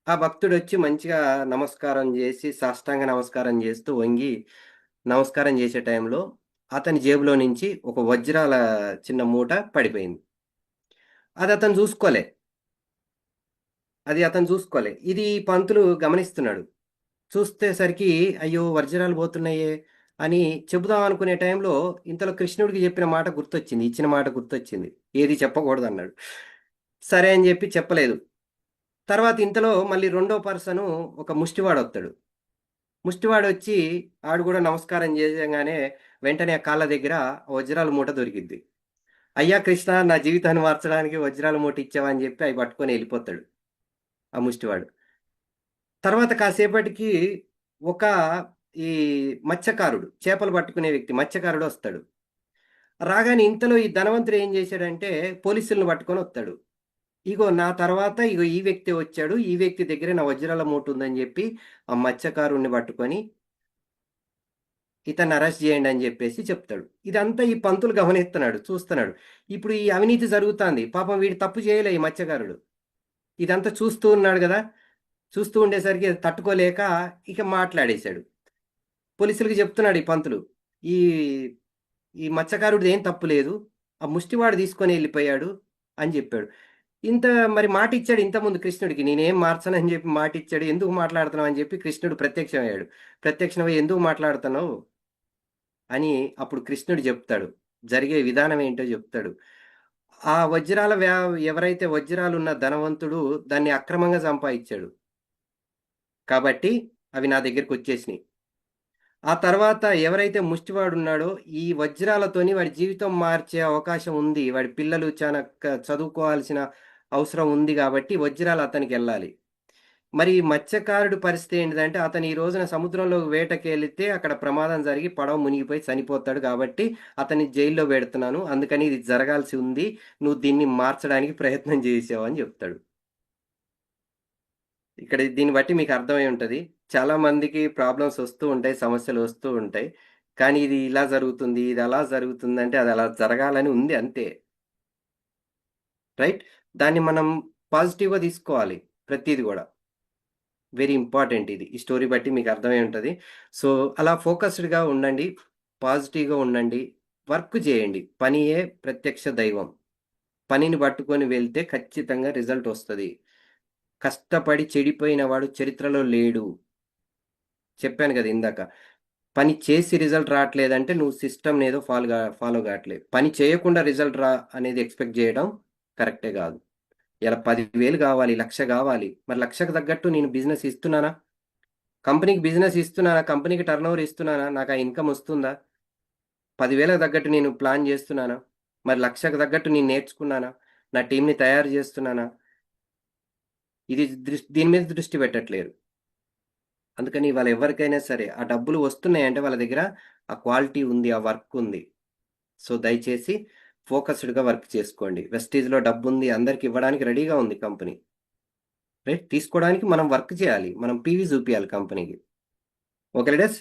ఆ భక్తుడు వచ్చి మంచిగా నమస్కారం చేసి, సాష్టాంగ నమస్కారం చేస్తూ వంగి నమస్కారం చేసే టైంలో అతని జేబులో నుంచి ఒక వజ్రాల చిన్న మూట పడిపోయింది. అది అతను చూసుకోలే. ఇది పంతులు గమనిస్తున్నాడు. చూస్తేసరికి అయ్యో వజ్రాలు పోతున్నాయే అని చెబుదాం అనుకునే టైంలో ఇంతలో కృష్ణుడికి చెప్పిన మాట గుర్తొచ్చింది, ఇచ్చిన మాట గుర్తొచ్చింది. ఏది చెప్పకూడదు అన్నాడు. సరే అని చెప్పి చెప్పలేదు. తర్వాత ఇంతలో మళ్ళీ రెండో పర్సను ఒక ముష్టివాడు వస్తాడు. ముష్టివాడు వచ్చి ఆడు కూడా నమస్కారం చేయగానే వెంటనే ఆ కాళ్ళ దగ్గర వజ్రాల మూట దొరికిద్ది. అయ్యా కృష్ణ, నా జీవితాన్ని మార్చడానికి వజ్రాల మూట ఇచ్చావా అని చెప్పి అవి పట్టుకొని వెళ్ళిపోతాడు ఆ ముష్టివాడు. తర్వాత కాసేపటికి ఒక ఈ మత్స్యకారుడు, చేపలు పట్టుకునే వ్యక్తి మత్స్యకారుడు వస్తాడు. రాగానే ఇంతలో ఈ ధనవంతుడు ఏం చేశాడంటే పోలీసులను పట్టుకొని వస్తాడు. ఇగో నా తర్వాత ఇగో ఈ వ్యక్తి వచ్చాడు, ఈ వ్యక్తి దగ్గర నా వజ్రాల మూట ఉందని చెప్పి ఆ మత్స్యకారుణ్ణి పట్టుకొని ఇతన్ని అరెస్ట్ చేయండి అని చెప్పేసి చెప్తాడు. ఇదంతా ఈ పంతులు గమనిస్తున్నాడు, చూస్తున్నాడు. ఇప్పుడు ఈ అవినీతి జరుగుతుంది. పాపం వీడు తప్పు చేయలే ఈ మత్స్యకారుడు. ఇదంతా చూస్తూ ఉన్నాడు కదా. చూస్తూ ఉండేసరికి అది తట్టుకోలేక ఇక మాట్లాడేశాడు. పోలీసులకు చెప్తున్నాడు ఈ పంతులు, ఈ ఈ మత్స్యకారుడిది ఏం తప్పు లేదు, ఆ ముష్టివాడు తీసుకొని వెళ్ళిపోయాడు అని చెప్పాడు. మరి మాట ఇచ్చాడు ఇంతకుముందు కృష్ణుడికి, నేనేం మార్చనని చెప్పి మాట ఇచ్చాడు. ఎందుకు మాట్లాడుతున్నావు అని చెప్పి కృష్ణుడు ప్రత్యక్షమయ్యాడు. ప్రత్యక్షమై ఎందుకు మాట్లాడుతున్నావు అని అప్పుడు కృష్ణుడు చెప్తాడు, జరిగే విధానం ఏంటో చెప్తాడు. ఆ వజ్రాల ఎవరైతే వజ్రాలు ఉన్న ధనవంతుడు దాన్ని అక్రమంగా సంపాదించాడు కాబట్టి అవి నా దగ్గరికి వచ్చేసినాయి. ఆ తర్వాత ఎవరైతే ముష్టివాడు ఉన్నాడో ఈ వజ్రాలతోని వాడి జీవితం మార్చే అవకాశం ఉంది, వాడి పిల్లలు చాలా చదువుకోవాల్సిన అవసరం ఉంది కాబట్టి వజ్రాలు అతనికి వెళ్ళాలి. మరి మత్స్యకారుడు పరిస్థితి ఏంటిదంటే అతను ఈ రోజున సముద్రంలో వేటకి వెళితే అక్కడ ప్రమాదం జరిగి పడవ మునిగిపోయి చనిపోతాడు కాబట్టి అతన్ని జైల్లో పెడుతున్నాను, అందుకని ఇది జరగాల్సి ఉంది, నువ్వు దీన్ని మార్చడానికి ప్రయత్నం చేసావు అని చెప్తాడు. ఇక్కడ దీన్ని బట్టి మీకు అర్థమై ఉంటుంది, చాలా మందికి ప్రాబ్లమ్స్ వస్తూ ఉంటాయి, సమస్యలు వస్తూ ఉంటాయి. కానీ ఇది ఇలా జరుగుతుంది, ఇది అలా జరుగుతుంది అంటే అది అలా జరగాలని ఉంది అంతే. రైట్? దాన్ని మనం పాజిటివ్గా తీసుకోవాలి ప్రతిది కూడా. వెరీ ఇంపార్టెంట్ ఇది. ఈ స్టోరీ బట్టి మీకు అర్థమై ఉంటుంది. సో అలా ఫోకస్డ్గా ఉండండి, పాజిటివ్గా ఉండండి, వర్క్ చేయండి. పనియే ప్రత్యక్ష దైవం. పనిని పట్టుకొని వెళ్తే ఖచ్చితంగా రిజల్ట్ వస్తుంది. కష్టపడి చెడిపోయిన వాడు చరిత్రలో లేడు. చెప్పాను కదా ఇందాక, పని చేసి రిజల్ట్ రావట్లేదంటే నువ్వు సిస్టమ్ ఏదో ఫాలో కావట్లేదు. పని చేయకుండా రిజల్ట్ రా అనేది ఎక్స్పెక్ట్ చేయడం కరెక్టే కాదు. ఇలా 10,000 కావాలి, 1,00,000 కావాలి. మరి 1,00,000కు తగ్గట్టు నేను బిజినెస్ ఇస్తున్నానా? కంపెనీకి బిజినెస్ ఇస్తున్నానా? కంపెనీకి టర్న్ ఓవర్ ఇస్తున్నానా? నాకు ఆ ఇన్కమ్ వస్తుందా? 10,000కు తగ్గట్టు నేను ప్లాన్ చేస్తున్నానా? మరి 1,00,000కు తగ్గట్టు నేను నేర్చుకున్నానా? నా టీంని తయారు చేస్తున్నానా? దీని మీద దృష్టి పెట్టట్లేరు. అందుకని వాళ్ళ ఎవరికైనా సరే ఆ డబ్బులు వస్తున్నాయంటే వాళ్ళ దగ్గర ఆ క్వాలిటీ ఉంది, ఆ వర్క్ ఉంది. సో దయచేసి ఫోకస్డ్గా వర్క్ చేసుకోండి. వెస్టీజ్లో డబ్బు ఉంది, అందరికి ఇవ్వడానికి రెడీగా ఉంది కంపెనీ. రైట్? తీసుకోవడానికి మనం వర్క్ చేయాలి, మనం పీవీ చూపించాలి కంపెనీకి. Okay leaders?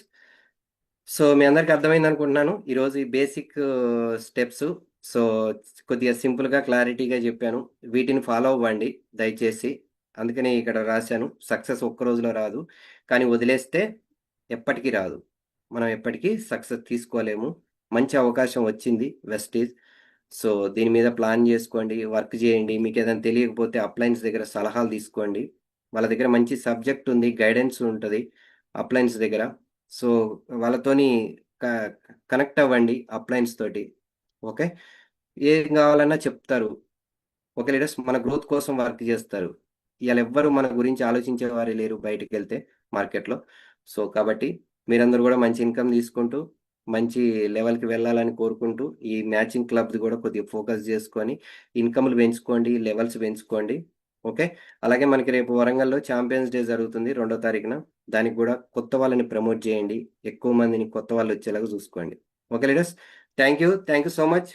సో మీ అందరికి అర్థమైంది అనుకుంటున్నాను ఈరోజు ఈ బేసిక్ స్టెప్స్. సో కొద్దిగా సింపుల్గా క్లారిటీగా చెప్పాను, వీటిని ఫాలో అవ్వండి దయచేసి. అందుకని ఇక్కడ రాశాను, సక్సెస్ ఒక్క రోజులో రాదు, కానీ వదిలేస్తే ఎప్పటికీ రాదు. మనం ఎప్పటికీ సక్సెస్ తీసుకోలేము. మంచి అవకాశం వచ్చింది వెస్టీజ్. సో దీని మీద ప్లాన్ చేసుకోండి, వర్క్ చేయండి. మీకు ఏదైనా తెలియకపోతే అప్లయన్స్ దగ్గర సలహాలు తీసుకోండి. వాళ్ళ దగ్గర మంచి సబ్జెక్ట్ ఉంది, గైడెన్స్ ఉంటుంది అప్లయన్స్ దగ్గర. సో వాళ్ళతోని కనెక్ట్ అవ్వండి అప్లయన్స్ తోటి. ఓకే? ఏం కావాలన్నా చెప్తారు. Okay leaders? మన గ్రోత్ కోసం వర్క్ చేస్తారు. ఇవాళ ఎవ్వరు మన గురించి ఆలోచించే వారే లేరు బయటికి వెళ్తే మార్కెట్లో. సో కాబట్టి మీరందరూ కూడా మంచి ఇన్కమ్ తీసుకుంటూ మంచి లెవెల్కి వెళ్ళాలని కోరుకుంటూ ఈ మ్యాచింగ్ క్లబ్ది కూడా కొద్దిగా ఫోకస్ చేసుకొని ఇన్కమ్లు పెంచుకోండి, లెవెల్స్ పెంచుకోండి. ఓకే? అలాగే మనకి రేపు వరంగల్లో ఛాంపియన్స్ డే జరుగుతుంది 2వ తారీఖున. దానికి కూడా కొత్త వాళ్ళని ప్రమోట్ చేయండి, ఎక్కువ మందిని కొత్త వాళ్ళు వచ్చేలాగా చూసుకోండి. Okay leaders? Thank you so much.